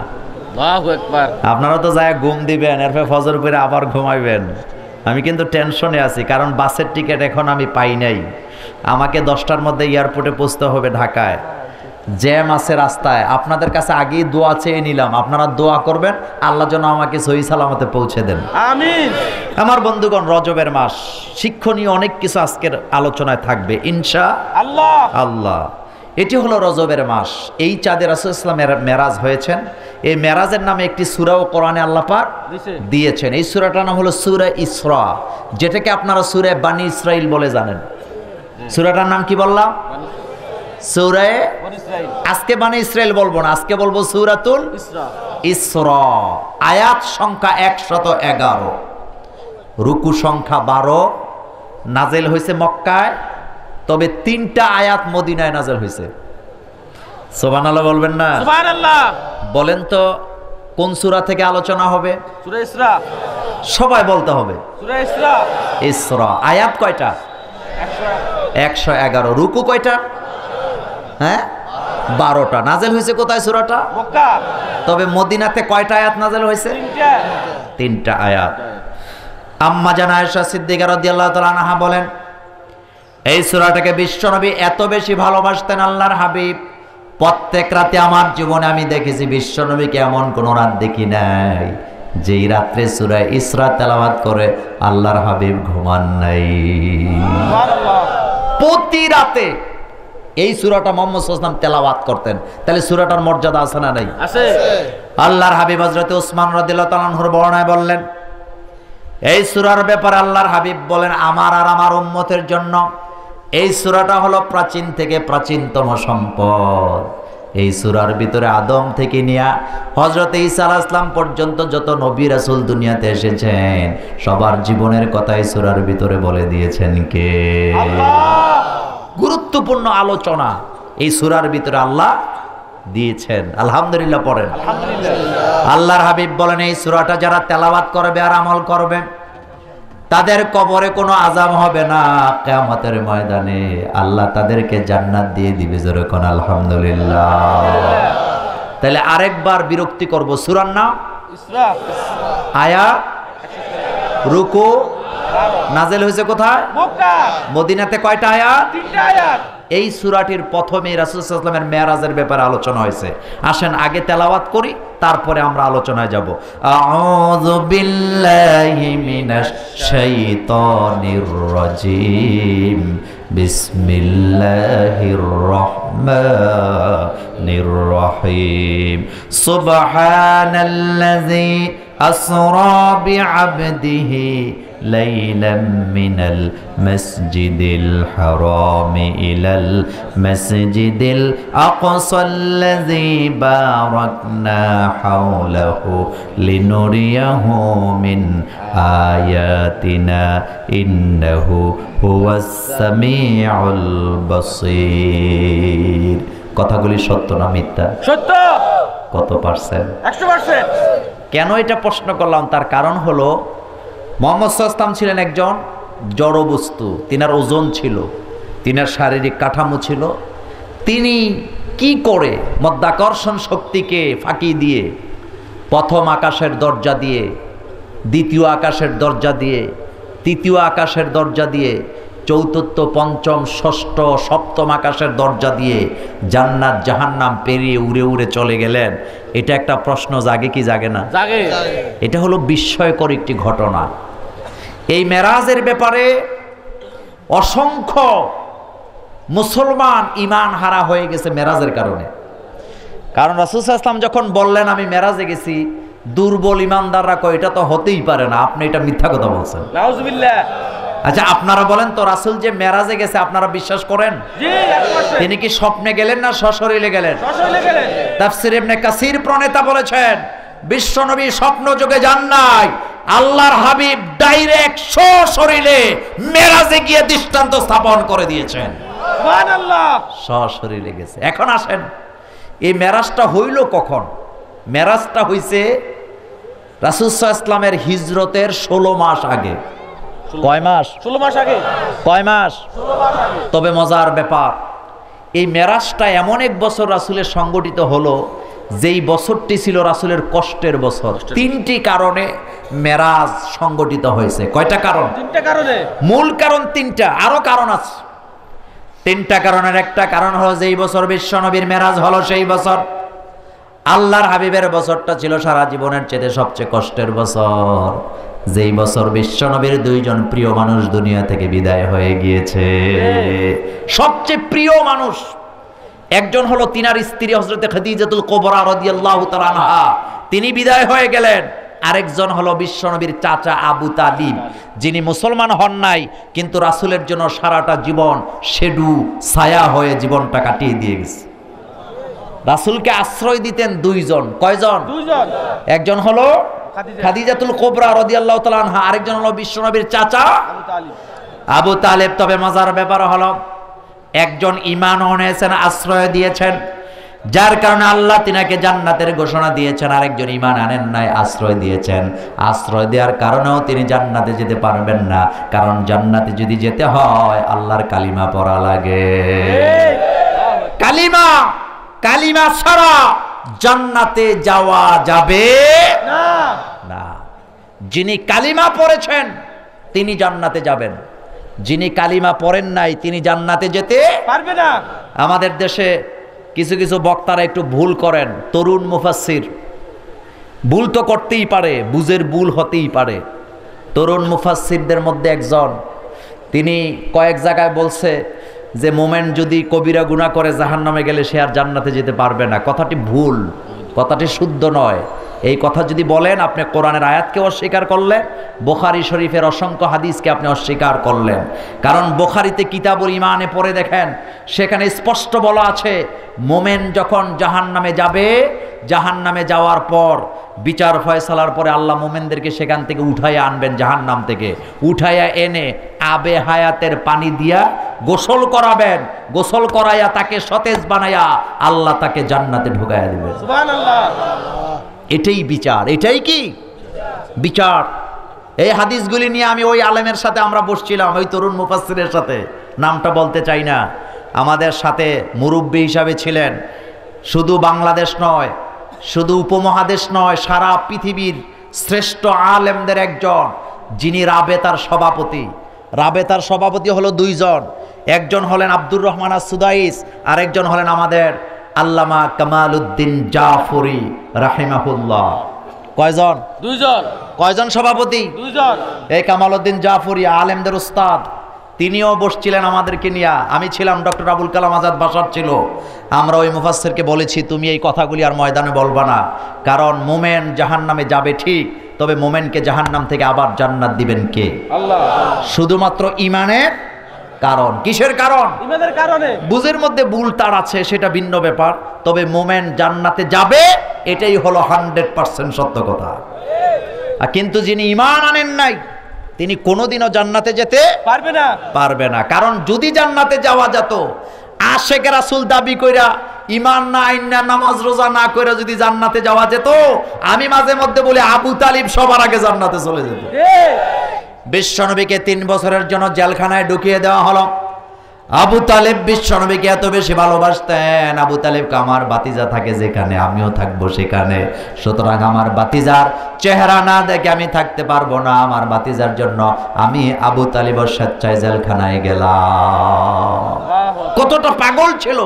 আল্লাহু আকবার। আপনারা তো যায় ঘুম দিবেন, এরপর ফজর পরে আবার ঘুমাইবেন। আমি কিন্তু টেনশনে আছি, কারণ বাসের টিকিট এখন আমি পাই নাই। আমাকে 10টার মধ্যে এয়ারপোর্টে পৌঁছতে হবে ঢাকায়, জ্যাম আছে রাস্তায়। আপনাদের কাছে আগেই দোয়া চেয়ে নিলাম, আপনারা দোয়া করবেন আল্লাহ যেন আমাকে সহি সালামতে পৌঁছে দেন, আমিন। আমার বন্ধুগণ, রজবের মাস, শিক্ষণীয় অনেক কিছু আজকের আলোচনায় থাকবে ইনশাআল্লাহ। আল্লাহ, এটি হলো রজবের মাস। এই চাঁদে রাসূলুল্লাহ সাল্লাল্লাহু আলাইহি ওয়াসাল্লাম মেরাজ হয়েছেন। এই মেরাজের নামে একটি সূরাও কোরআনে আল্লাহ পাক দিয়েছেন। এই সূরাটার নাম হলো সূরা ইসরা, যেটাকে আপনারা সূরা বানি ইসরাইল বলে জানেন। সূরাটার নাম কি বললাম? সূরা। আজকে বানি ইসরাইল বলবো না, আজকে বলবো সূরাতুল ইসরা। আয়াত সংখ্যা 111, রুকু সংখ্যা 12, নাজেল হয়েছে মক্কায়, তবে 3টা আয়াত মদিনায় নাজেল হয়েছে। সুবহানাল্লাহ বলবেন না? সুবহানাল্লাহ। বলেন তো কোন সূরা থেকে আলোচনা হবে? সূরা ইসরা। সবাই বলতে হবে। সূরা ইসরা। ইসরা। আয়াত কয়টা? 111। রুকু কয়টা? হ্যাঁ, 12টা। নাজেল হয়েছে কোথায় সূরাটা? মক্কা। তবে মদিনাতে কয়টা আয়াত নাজেল হয়েছে? 3টা আয়াত। আম্মা জান আয়েশা সিদ্দিকা রাদিয়াল্লাহু তাআলা আনহা বলেন, এই সূরাটাকে বিশ্বনবী এত বেশি ভালোবাসতেন আল্লাহর হাবিব, প্রত্যেক রাতে আমার জীবনে আমি দেখেছি বিশ্বনবীকে এমন কোন রাত দেখি নাই যেই রাত্রে সূরা ইসরা তেলাওয়াত করে আল্লাহর হাবিব ঘুমান নাই। সুবহানাল্লাহ। প্রতি রাতে এই সূরাটা মুহাম্মদ সাল্লাল্লাহু আলাইহি ওয়াসাল্লাম তেলাওয়াত করতেন। তাহলে সূরাটার মর্যাদা আছে না নাই? আছে। আল্লাহর হাবিব হযরত ওসমান রাদিয়াল্লাহু তাআলা আনহুর বর্ণনায় বললেন, এই সূরার ব্যাপারে আল্লাহর হাবিব বলেন, আমার আর আমার উম্মতের জন্য এই সূরাটা হলো প্রাচীন থেকে প্রাচীনতম সম্পদ। এই সূরার ভিতরে আদম থেকে নিয়ে হযরত ঈসা আলাইহিস সালাম পর্যন্ত যত নবী রাসূল দুনিয়াতে এসেছেন সবার জীবনের কথা এই সূরার ভিতরে বলে দিয়েছেন কে? আল্লাহ। গুরুত্বপূর্ণ আলোচনা এই সূরার ভিতরে আল্লাহ দিয়েছেন। আলহামদুলিল্লাহ পড়েন। আলহামদুলিল্লাহ। আল্লাহর হাবিব বলেন, এই সূরাটা যারা তেলাওয়াত করবে আর আমল করবে তাদের কবরে কোনো আযাব হবে না। কিয়ামতের ময়দানে আল্লাহ তাদেরকে জান্নাত দিয়ে দিবে। জোরে কোন আলহামদুলিল্লাহ। তাহলে আরেকবার বিরক্তি করব, সূরার নাম ইসরা। আয়াত, রুকু, নাজেল হয়েছে কোথায়? মক্কা। মদিনাতে কয়টা আয়াত? 3টা আয়াত। এই সূরাটির প্রথমে রাসূলুল্লাহ সাল্লাল্লাহু আলাইহি ওয়াসাল্লামের মেরাজের ব্যাপারে আলোচনা হয়েছে। আসেন আগে তেলাওয়াত করি, তারপরে আমরা আলোচনায় যাব। আউযু বিল্লাহি মিনাশ শাইতানির রাজীম, বিসমিল্লাহির রহমানির রহিম। সুবহানাল্লাযী আসরা বিআবদিহি ليلا من المسجد الحرام إلى المسجد الأقصى الذي باركنا حوله لنريه من آياتنا إنه هو السميع البصير। কথাগুলি সত্য না মিথ্যা? সত্য। কত পার্সেন্ট? 100%। কেন এটা প্রশ্ন করলাম, তার কারণ হলো মুহাম্মদ সাল্লাল্লাহু আলাইহি ওয়াসাল্লাম ছিলেন একজন জড় বস্তু। তিনার ওজন ছিল, তিনার শারীরিক কাঠামো ছিল। তিনি কি করে মধ্যাকর্ষণ শক্তিকে ফাঁকি দিয়ে প্রথম আকাশের দরজা দিয়ে, দ্বিতীয় আকাশের দরজা দিয়ে, তৃতীয় আকাশের দরজা দিয়ে, চতুর্থ, পঞ্চম, ষষ্ঠ, সপ্তম আকাশের দরজা দিয়ে জান্নাত জাহান্নাম পেরিয়ে উড়ে উড়ে চলে গেলেন, এটা একটা প্রশ্ন জাগে কি জাগে না? জাগে। এটা হলো বিস্ময়কর একটি ঘটনা। এই মেরাজের ব্যাপারে অসংখ্য মুসলমান ঈমান হারা হয়ে গেছে মেরাজের কারণে। কারণ রাসূল সাল্লাল্লাহু আলাইহি ওয়াসাল্লাম যখন বললেন আমি মেরাজে গেছি, দুর্বল ঈমানদাররা কয় এটা তো হতেই পারে না, আপনি এটা মিথ্যা কথা বলছেন। নাউজুবিল্লাহ। আচ্ছা, আপনারা বলেন তো, রাসূল যে মেরাজে গেছে আপনারা বিশ্বাস করেন? জি, 100%। তিনি কি স্বপ্নে গেলেন না সশরীরে গেলেন? সশরীরে গেলেন। তাফসীর ইবনে কাসির প্রণেতা বলেছেন বিশ্বনবী স্বপ্ন যোগে যান নাই, আল্লাহর হাবিব ডাইরেক্ট সশরীরে মেরাজে গিয়ে দৃষ্টান্ত স্থাপন করে দিয়েছেন। সুবহানাল্লাহ। সশরীরে গেছে। এখন আসেন, এই মেরাজটা হইল কখন? মেরাজটা হইছে রাসূল সাল্লাল্লাহু আলাইহি ওয়াসাল্লামের হিজরতের 16 মাস আগে। কয় মাস? 16 মাস আগে। কয় মাস? 16 মাস আগে। তবে মজার ব্যাপার, এই মেরাজটা এমন এক বছর রাসূলের সংগঠিত হলো যেই বছরটি ছিল রাসূলের কষ্টের বছর। 3টি কারণে মেরাজ সংগঠিত হয়েছে। কয়টা কারণ? 3টা কারণে। মূল কারণ 3টা, আরো কারণ আছে। 3টা কারণের একটা কারণ হলো যেই বছর বিশ্বনবীর মেরাজ হলো সেই বছর আল্লাহর হাবিবের বছরটা ছিল সারা জীবনের চেয়ে সবচেয়ে কষ্টের বছর। যেই বছর বিশ্বনবীর 2জন প্রিয় মানুষ দুনিয়া থেকে বিদায় হয়ে গিয়েছে। সবচেয়ে প্রিয় মানুষ একজন হলো তিনার স্ত্রী হযরতে খাদিজাতুল কুবরা রাদিয়াল্লাহু তাআলা আনহা, তিনি বিদায় হয়ে গেলেন। আরেকজন হলো বিশ্বনবীর চাচা আবু তালিব, যিনি মুসলমান হন নাই কিন্তু রাসূলের জন্য সারাটা জীবন শেডু ছায়া হয়ে জীবনটা কাটিয়ে দিয়ে গেছে। রাসূলকে আশ্রয় দিতেন 2জন। কয়জন? 2জন। একজন হলো খাদিজাতুল কুবরা রাদিয়াল্লাহু তাআলা আনহা, আরেকজন হলো বিশ্বনবীর চাচা আবু তালিব। আবু তালেব। তবে মজার ব্যাপার হলো একজন ঈমান এনেছেন, আশ্রয় দিয়েছেন, যার কারণে আল্লাহ তিনাকে জান্নাতের ঘোষণা দিয়েছেন। আরেকজন ঈমান আনেন নাই, আশ্রয় দিয়েছেন। আশ্রয় দেওয়ার কারণেও তিনি জান্নাতে যেতে পারবেন না, কারণ জান্নাতে যদি যেতে হয় আল্লাহর কালিমা পড়া লাগে। কালিমা, কালিমা ছাড়া জান্নাতে যাওয়া যাবে না। না। যিনি কালিমা পড়েছেন তিনি জান্নাতে যাবেন, যিনি কালিমা পড়েন নাই তিনি জান্নাতে যেতে পারবে না। আমাদের দেশে কিছু কিছু বক্তারা একটু ভুল করেন। তরুণ মুফাসসির, ভুল তো করতেই পারে, বুঝের ভুল হতেই পারে। তরুণ মুফাসসিরদের মধ্যে একজন, তিনি কয়েক জায়গায় বলছে যে মোমেন যদি কবিরা গুনাহ করে জাহান্নামে গেলে সে আর জান্নাতে যেতে পারবে না। কথাটি ভুল, কথাটি শুদ্ধ নয়। এই কথা যদি বলেন আপনি কোরআনের আয়াতকে অস্বীকার করলেন, বুখারী শরীফের অসংখ্য হাদিসকে আপনি অস্বীকার করলেন। কারণ বুখারীতে কিতাবুল ঈমানে পড়ে দেখেন, সেখানে স্পষ্ট বলা আছে মোমেন যখন জাহান্নামে যাবে, জাহান্নামে যাওয়ার পর বিচার ফয়সালার পরে আল্লাহ মোমেনদেরকে সেখান থেকে উঠাইয়া আনবেন, জাহান্নাম থেকে উঠাইয়া এনে আবে হায়াতের পানি দিয়া গোসল করাবেন। গোসল করাইয়া তাকে সতেজ বানাইয়া আল্লাহ তাকে জান্নাতে ঢুকাইয়া দিবেন। সুবহানাল্লাহ। এটাই বিচার, এটাই কি বিচার। এই হাদিসগুলি নিয়ে আমি ওই আলেমের সাথে আমরা বসছিলাম, ওই তরুণ মুফাসসিরের সাথে, নামটা বলতে চাই না। আমাদের সাথে মুরব্বী হিসাবে ছিলেন। শুধু বাংলাদেশ নয়, শুধু উপমহাদেশ নয়, সারা পৃথিবীর শ্রেষ্ঠ আলেমদের একজন, যিনি রাবেতার সভাপতি। রাবেতার সভাপতি হলো 2জন, একজন হলেন আব্দুর রহমান আস-সুদাইস, আরেকজন হলেন আমাদের আল্লামা কামালউদ্দিন জাফরি রাহিমাহুল্লাহ। কয়জন? 2জন। কয়জন সভাপতি? 2জন। এই কামালউদ্দিন জাফরি আলেমদের উস্তাদ, তিনিও বসছিলেন আমাদেরকে নিয়ে। আমি ছিলাম, ডক্টর আবুল কালাম আজাদ বাসার ছিল। আমরা ওই মুফাসসিরকে বলেছি তুমি এই কথাগুলি আর ময়দানে বলবা না, কারণ মোমেন জাহান্নামে যাবে ঠিক, তবে মোমেনকে জাহান্নাম থেকে আবার জান্নাত দিবেন কে? আল্লাহ। শুধুমাত্র ঈমানের কারণ। কিসের কারণ? ঈমানের কারণে। বুঝের মধ্যে ভুল তার আছে, সেটা ভিন্ন ব্যাপার, তবে মোমেন জান্নাতে যাবে এটাই হলো 100% সত্য কথা। আর কিন্তু যিনি ঈমান আনেন নাই তিনি কোনোদিনও জান্নাতে যেতে পারবে না। কারণ যদি জান্নাতে যাওয়া যেত, আশেক রাসূল দাবি কইরা ঈমান না আইনা নামাজ রোজা না কইরা যদি জান্নাতে যাওয়া যেত, আমি মাঝে মধ্যে বলি আবু তালিব সবার আগে জান্নাতে চলে যেত। বিশ্বনবীকে 3 বছরের জন্য জেলখানায় ঢুকিয়ে দেওয়া হলো। আবু তালেব বিশ্বনবীকে এত বেশি ভালোবাসতেন, আবু তালেব আমার বাতিজা থাকে যেখানে আমিও থাকবো সেখানে, সুতরাং আমার বাতিজার চেহারা না দেখে আমি থাকতে পারবো না, আমার বাতিজার জন্য আমি আবু তালেবের স্বেচ্ছায় জেলখানায় গেলাম। কতটা পাগল ছিল,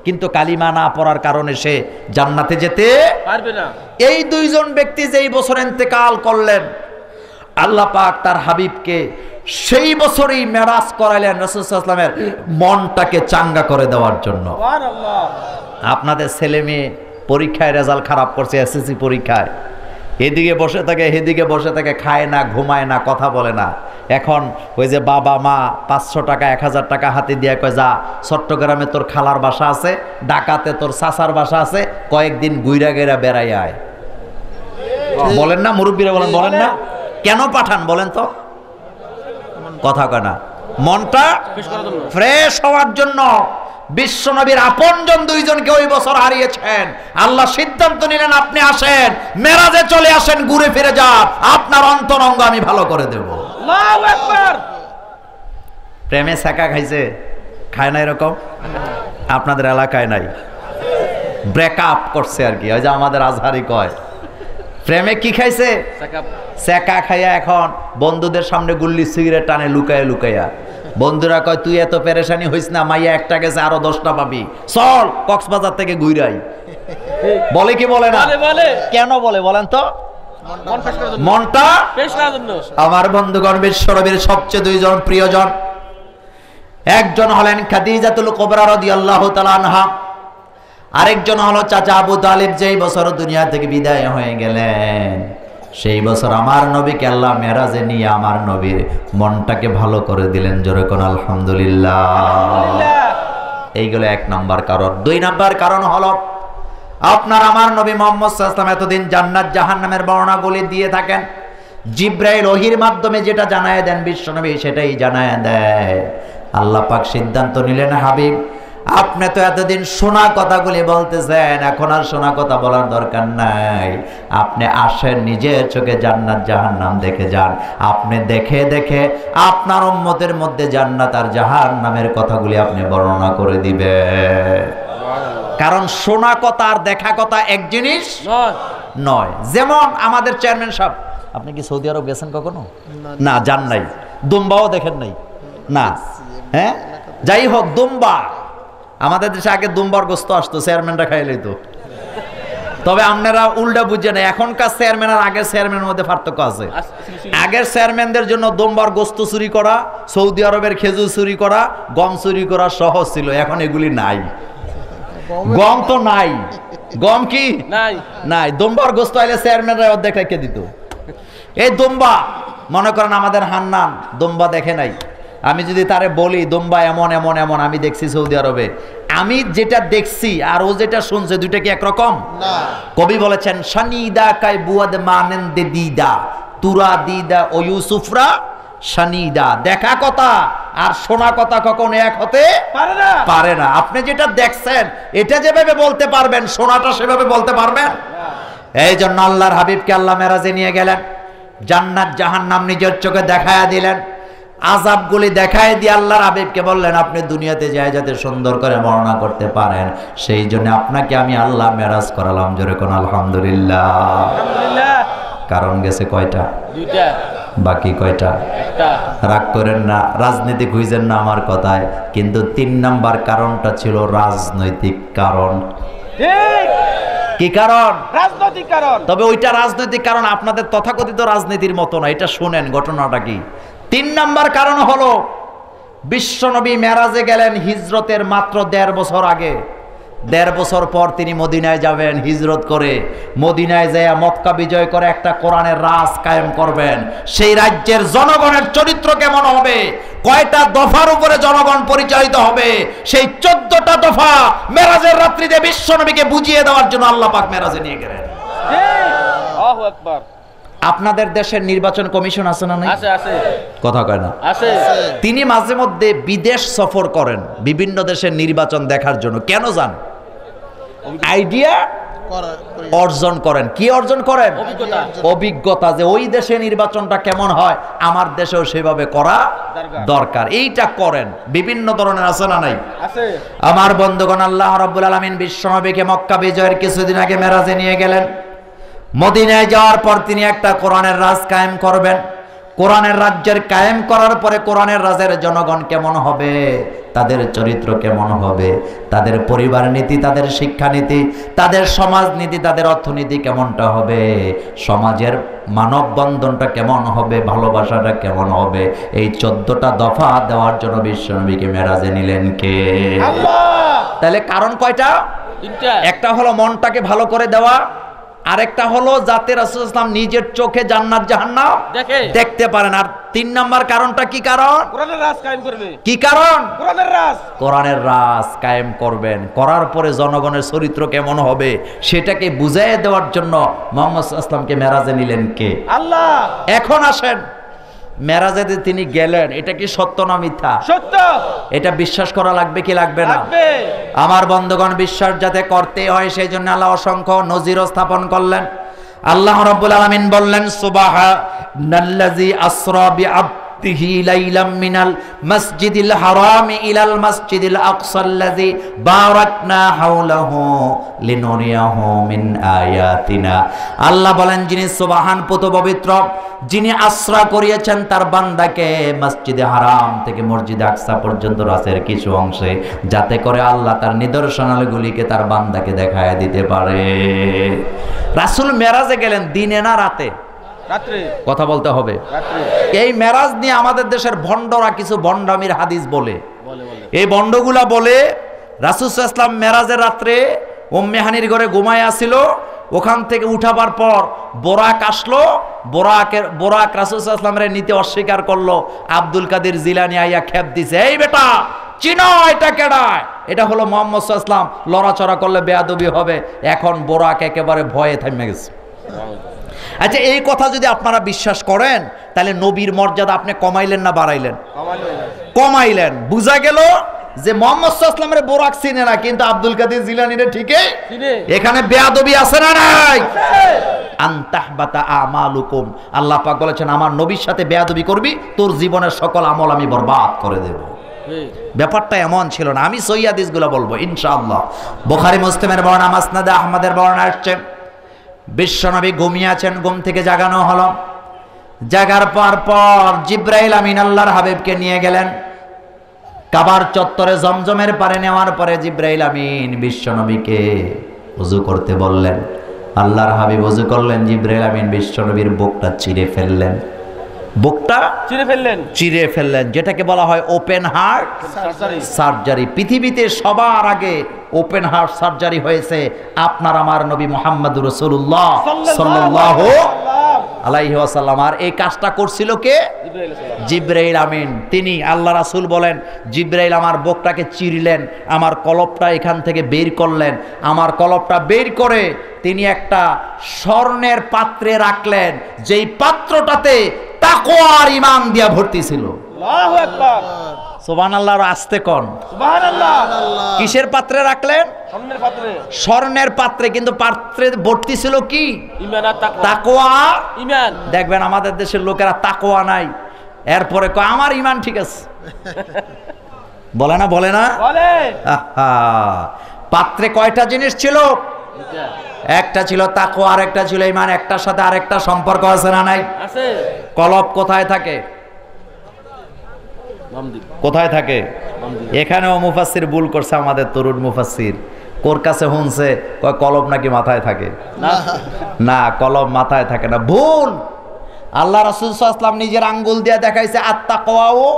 কিন্তু কালিমা না পড়ার কারণে সে জান্নাতে যেতে পারবে না। এই 2জন ব্যক্তি যেই বছর ইন্তেকাল করলেন, আল্লাহ পাক তার হাবিবকে সেই বছরই মেরাজ করাইলেন রাসূল সাল্লাল্লাহু আলাইহি ওয়াসাল্লামের মনটাকে চাঙ্গা করে দেওয়ার জন্য। সুবহানাল্লাহ। আপনাদের ছেলে মেয়ে পরীক্ষায় রেজাল্ট খারাপ করছে, এসএসসি পরীক্ষায়, এদিকে বসে থাকে এদিকে বসে থাকে, খায় না, ঘুমায় না, কথা বলে না। এখন ওই যে বাবা মা 500 টাকা 1000 টাকা হাতে দিয়ে কয় যা চট্টগ্রামে তোর খালার বাসা আছে, ঢাকাতে তোর চাচার বাসা আছে, কয়েকদিন গুইরা গেরা বেড়াই আয়। বলেন না, মুরব্বীরা বলেন, বলেন না? কেন পাঠান বলেন তো? কথা কয় না। মনটা ফ্রেশ হওয়ার জন্য। বিশ্বনবীর আপনজন দুইজনকে ওই বছর হারিয়েছেন। আল্লাহ সিদ্ধান্ত নিলেন আপনি আসেন, মেরাজে চলে আসেন, ঘুরে ফিরে যান, আপনার অন্তরঙ্গ আমি ভালো করে দেব। আল্লাহু আকবার। প্রেমে ছ্যাঁকা খাইছে? খায় না এরকম? আপনাদের এলাকায় নাই? ব্রেকআপ করছে আর কি, ওই যে আমাদের আজহারি কয়। প্রেমে কি খাইছে? ছ্যাঁকা খাইয়া এখন বন্ধুদের সামনে গুল্লি সিগারেট টানে লুকাইয়া লুকাইয়া। বন্ধুরা কয় তুই এত পেরেশানি হইস না, মাইয়া একটা গেছে আরো 10টা পাবি, চল কক্সবাজার থেকে ঘুরাই। বলে কি বলে না? কেন বলে বলেন তো? মনটা আমার বন্ধুগণ, বিশ্বনবীর সবচেয়ে দুইজন প্রিয়জন, একজন হলেন খাদিজাতুল কুবরা রাদিয়াল্লাহু তাআলা আনহা, আরেকজন হলো চাচা আবু তালিব, যেই বছর দুনিয়া থেকে বিদায় হয়ে গেলেন। সেই বছর আমার নবীকে আল্লাহ মেরাজে নিয়ে আমার নবীর মনটাকে ভালো করে দিলেন। জোরে কোন আলহামদুলিল্লাহ। এইগুলো 1 নাম্বার কারণ। 2 নাম্বার কারণ হলো আপনার আমার নবী মুহাম্মদ সাল্লাল্লাহু আলাইহি ওয়াসাল্লাম এতদিন জান্নাত জাহান্নামের বর্ণনাগুলি দিয়ে থাকেন। জিবরাইল ওহীর মাধ্যমে যেটা জানায় দেন বিশ্বনবী সেটাই জানায় দেয়। আল্লাহ পাক সিদ্ধান্ত নিলেন, হাবিব আপনি তো এতদিন শোনা কথাগুলি বলতেছেন, এখন আর শোনা কথা বলার দরকার নাই। আপনি আসেন, নিজের চোখে জান্নাত জাহান্নাম দেখে যান। আপনি দেখে দেখে আপনার উম্মতের মধ্যে জান্নাত আর জাহান্নামের কথাগুলি আপনি বর্ণনা করে দিবেন। কারণ শোনা কথা আর দেখা কথা এক জিনিস নয়। যেমন আমাদের চেয়ারম্যান সাহেব, আপনি কি সৌদি আরব গেছেন কখনো? না, যান নাই। দুম্বাও দেখেন নাই? না। হ্যাঁ, যাই হোক, দুম্বা আমাদের দেশে আগে দুম্বার গোস্ত আসতো, চেয়ারম্যানরা খাইলেই তো। তবে আপনারা উল্টা বুঝছেন, এখনকার চেয়ারম্যান আর আগের চেয়ারম্যানের মধ্যে পার্থক্য আছে। আগের চেয়ারম্যানদের জন্য দুম্বার গোস্ত চুরি করা, সৌদি আরবের খেজুর চুরি করা, গম চুরি করা সহজ ছিল। এখন এগুলি নাই, গম তো নাই। গম কি নাই? দুম্বার গোস্ত আইলে চেয়ারম্যানরা অর্ধেক রেখে দিত। এই দুম্বা, মনে করেন আমাদের হান্নান দুম্বা দেখে নাই। আমি যদি তারে বলি দুম্বা এমন এমন এমন, আমি দেখছি সৌদি আরবে, আমি যেটা দেখছি আর ও যেটা শুনছে দুইটা কি একরকম না? কবি বলেছেন, শানিদা কাই বুয়াদ মানেন দে দিদা তুরা দিদা ও ইউসুফরা শানিদা। দেখা কথা আর শোনা কথা কখনো এক হতে পারে না। আপনি যেটা দেখছেন এটা যেভাবে বলতে পারবেন, শোনাটা সেভাবে বলতে পারবেন। এই জন্য আল্লাহর হাবিবকে আল্লাহ মেরাজে নিয়ে গেলেন, জান্নাত জাহান্নাম নিজের চোখে দেখায়া দিলেন, আযাবগুলি দেখায় দিয়ে আল্লাহর হাবিবকে বললেন আপনি দুনিয়াতে যায় যাতে সুন্দর করে বর্ণনা করতে পারেন, সেই জন্য আপনাকে আমি আল্লাহ মেরাজ করালাম। জোরে কোন আলহামদুলিল্লাহ। কারণ গেছে কয়টা? 2টা। বাকি কয়টা? 1টা। রাগ করেন না, রাজনীতি খুঁজেন না আমার কথায়, কিন্তু 3 নাম্বার কারণটা ছিল রাজনৈতিক কারণ। কি কারণ? রাজনৈতিক কারণ। তবে ওইটা রাজনৈতিক কারণ আপনাদের তথাকথিত রাজনীতির মতো না। এটা শুনেন ঘটনাটা কি। 3 নাম্বার কারণ হলো বিশ্বনবী মেরাজে গেলেন হিজরতের মাত্র 1.5 বছর আগে। 1.5 বছর পর তিনি মদিনায় যাবেন হিজরত করে। মদিনায় যায় মক্কা বিজয় করে একটা কোরআনের রাজ কায়েম করবেন। সেই রাজ্যের জনগণের চরিত্র কেমন হবে, কয়টা দফার উপরে জনগণ পরিচালিত হবে, সেই 14টা দফা মেরাজের রাত্রিতে বিশ্বনবীকে বুঝিয়ে দেওয়ার জন্য আল্লাহ পাক মেরাজে নিয়ে গেলেন। আল্লাহু আকবার। আপনাদের দেশের নির্বাচন কমিশন আছে না? নাই? আছে। কথা কয় না? আছে। তিনি মাঝে মধ্যে বিদেশ সফর করেন বিভিন্ন দেশের নির্বাচন দেখার জন্য। কেন যান? আইডিয়া অর্জন করেন। কি অর্জন করেন? অভিজ্ঞতা, যে ওই দেশে নির্বাচনটা কেমন হয় আমার দেশেও সেভাবে করা দরকার, এইটা করেন। বিভিন্ন ধরনের আছে না? নাই? আছে। আমার বন্ধুগণ, আল্লাহ রাব্বুল আলামিন বিশ্বনবীকে মক্কা বিজয়ের কিছুদিন আগে মেরাজে নিয়ে গেলেন। মদিনায় যাওয়ার পর তিনি একটা কোরআনের রাজ কায়েম করবেন। কোরআনের রাজ্যের কায়েম করার পরে কোরআনের রাজের জনগণ কেমন হবে, তাদের চরিত্র কেমন হবে, তাদের পরিবার নীতি, তাদের শিক্ষানীতি, তাদের সমাজ নীতি, তাদের অর্থনীতি কেমনটা হবে, সমাজের মানব বন্ধনটা কেমন হবে, ভালোবাসাটা কেমন হবে, এই 14টা দফা দেওয়ার জন্য বিশ্বনবীকে মেরাজে নিলেন কে? আল্লাহ। তাহলে কারণ কয়টা? 3টা। একটা হলো মনটাকে ভালো করে দেওয়া, আরেকটা হলো যাতে রাসূল ইসলাম নিজের চোখে জান্নাত জাহান্নাম দেখতে পারেন। আর 3 নাম্বার কারণটা কি কারণ? কোরআনের রাজ কায়েম করবে। কি কারণ? কোরআনের রাজ। কোরআনের রাজ কায়েম করবেন। করার পরে জনগণের চরিত্র কেমন হবে সেটাকে বুঝিয়ে দেওয়ার জন্য মুহাম্মদ সাল্লাল্লাহু আলাইহি ওয়াসাল্লামকে মেরাজে নিলেন কে? আল্লাহ। এখন আসেন, মেরাজে যে তিনি গেলেন এটা কি সত্য না মিথ্যা? সত্য। এটা বিশ্বাস করা লাগবে কি লাগবে না? লাগবে। আমার বন্ধুগণ, বিশ্বাস যাতে করতে হয় সেই জন্য আল্লাহ অসংখ্য নজির স্থাপন করলেন। আল্লাহ রাব্বুল আলামিন বললেন, সুবহানাল্লাযী আসরা বিআবদিহি লাইলাম মিনাল মাসজিদিল হারামি ইলাল মাসজিদিল আকসাল্লাযী বারাকনা হাওলাহু লিনুরিয়াহু মিন আয়াতিনা। আল্লাহ বলেন, যিনি সুবহান পুত পবিত্র, যিনি আশ্রা করিয়েছেন তার বান্দাকে মসজিদে হারাম থেকে মসজিদে আকসা পর্যন্ত রাতের কিছু অংশে, যাতে করে আল্লাহ তার নিদর্শনাগুলিকে তার বান্দাকে দেখায় দিতে পারে। রাসূল মেরাজে গেলেন দিনে না রাতে? রাত্রে। কথা বলতে হবে। রাত্রে। এই মেরাজ নিয়ে আমাদের দেশের ভণ্ডরা কিছু ভণ্ডামির হাদিস বলে। এই ভণ্ডগুলা বলে রাসূল সাল্লাল্লাহু আলাইহি ওয়াসাল্লাম মেরাজের রাত্রে উম্মে হানির ঘরে ঘুমায় আসিল, ওখান থেকে উঠাবার পর বোরাক আসলো, বোরাক রাসূল সাল্লাল্লাহু আলাইহি ওয়াসাল্লামের নিতে অস্বীকার করলো। আব্দুল কাদের জিলানী আইয়া খেপ দিছে, এই বেটা চিনো এটা কেডা? এটা হলো মুহাম্মদ সাল্লাল্লাহু আলাইহি ওয়াসাল্লাম, লড়াচড়া করলে বেয়াদবি হবে। এখন বোরাক একেবারে ভয়ে থেমে গেছে। আচ্ছা, এই কথা যদি আপনারা বিশ্বাস করেন তাহলে নবীর মর্যাদা আপনি কমাইলেন না বাড়াইলেন? কমাইলেন। বুঝা গেল যে মুহাম্মদ সাল্লাল্লাহু আলাইহি ওয়াসাল্লামের বোরাক চিনে না, কিন্তু আব্দুল কাদের জিলানীরে ঠিকই চিনে। এখানে বেয়াদবি আছে না নাই? আনতাহবাতা আমালুকুম, আল্লাহ পাক বলেছেন আমার নবীর সাথে বেয়াদবি করবি তোর জীবনের সকল আমল আমি বরবাদ করে দেব। ব্যাপারটা এমন ছিল না। আমি সহিহ হাদিসগুলো বলবো ইনশাআল্লাহ। বুখারী মুসলিমের বর্ণনা, মাসনাদে আহমদের বর্ণনা আসছে, বিশ্বনবী ঘুমিয়ে আছেন, ঘুম থেকে জাগানো হলো। জাগার পর জিবরাইল আমিন আল্লাহর হাবিবকে নিয়ে গেলেন কাবার চত্বরে। জমজমের পারে নেওয়ার পরে জিবরাইল আমিন বিশ্বনবীকে ওযু করতে বললেন। আল্লাহর হাবিব ওযু করলেন, জিবরাইল আমিন বিশ্বনবীর বুকটা চিরে ফেললেন। বুকটা চিরে ফেললেন, যেটাকে বলা হয় ওপেন হার্ট সার্জারি। পৃথিবীতে সবার আগে ওপেন হার্ট সার্জারি হয়েছে আপনার আমার নবী মুহাম্মদুর রাসূলুল্লাহ সাল্লাল্লাহু আলাইহি ওয়াসাল্লাম। আর এই কাজটা করছিল কে? জিবরাইল আমিন। তিনি আল্লাহ রাসূল বলেন, জিবরাইল আমার বুকটাকে চিরলেন, আমার কলবটা এখান থেকে বের করলেন। আমার কলবটা বের করে তিনি একটা স্বর্ণের পাত্রে রাখলেন, যেই পাত্রটাতে তাকওয়া আর ঈমান দিয়া ভর্তি ছিল। আল্লাহু আকবার। সুবহানাল্লাহ। আস্তে কোন সুবহানাল্লাহ। কিসের পাত্রে রাখলেন? স্বর্ণের পাত্রে। স্বর্ণের পাত্রে, কিন্তু পাত্রে ভর্তি ছিল কি? ঈমান আর তাকওয়া। তাকওয়া ঈমান। দেখবেন আমাদের দেশের লোকেরা তাকওয়া নাই, এরপরে কয় আমার ঈমান ঠিক আছে। বলে না? বলে না? বলে। আহা, পাত্রে কয়টা জিনিস ছিল? একটা ছিল তাকওয়া আর একটা ছিল ঈমান। একটার সাথে আরেকটা সম্পর্ক আছে না নাই? আছে। কলব কোথায় থাকে? কোথায় থাকে? এখানেও মুফাসসির ভুল করছে, আমাদের তরুণ মুফাসসির। কোর কাছে শুনছে কয় কলব নাকি মাথায় থাকে। না, কলব মাথায় থাকে না, ভুল। আল্লাহ রাসূল সাল্লাল্লাহু আলাইহি ওয়াসাল্লাম নিজের আঙ্গুল দিয়ে দেখাইছে আত-তাকওয়াও।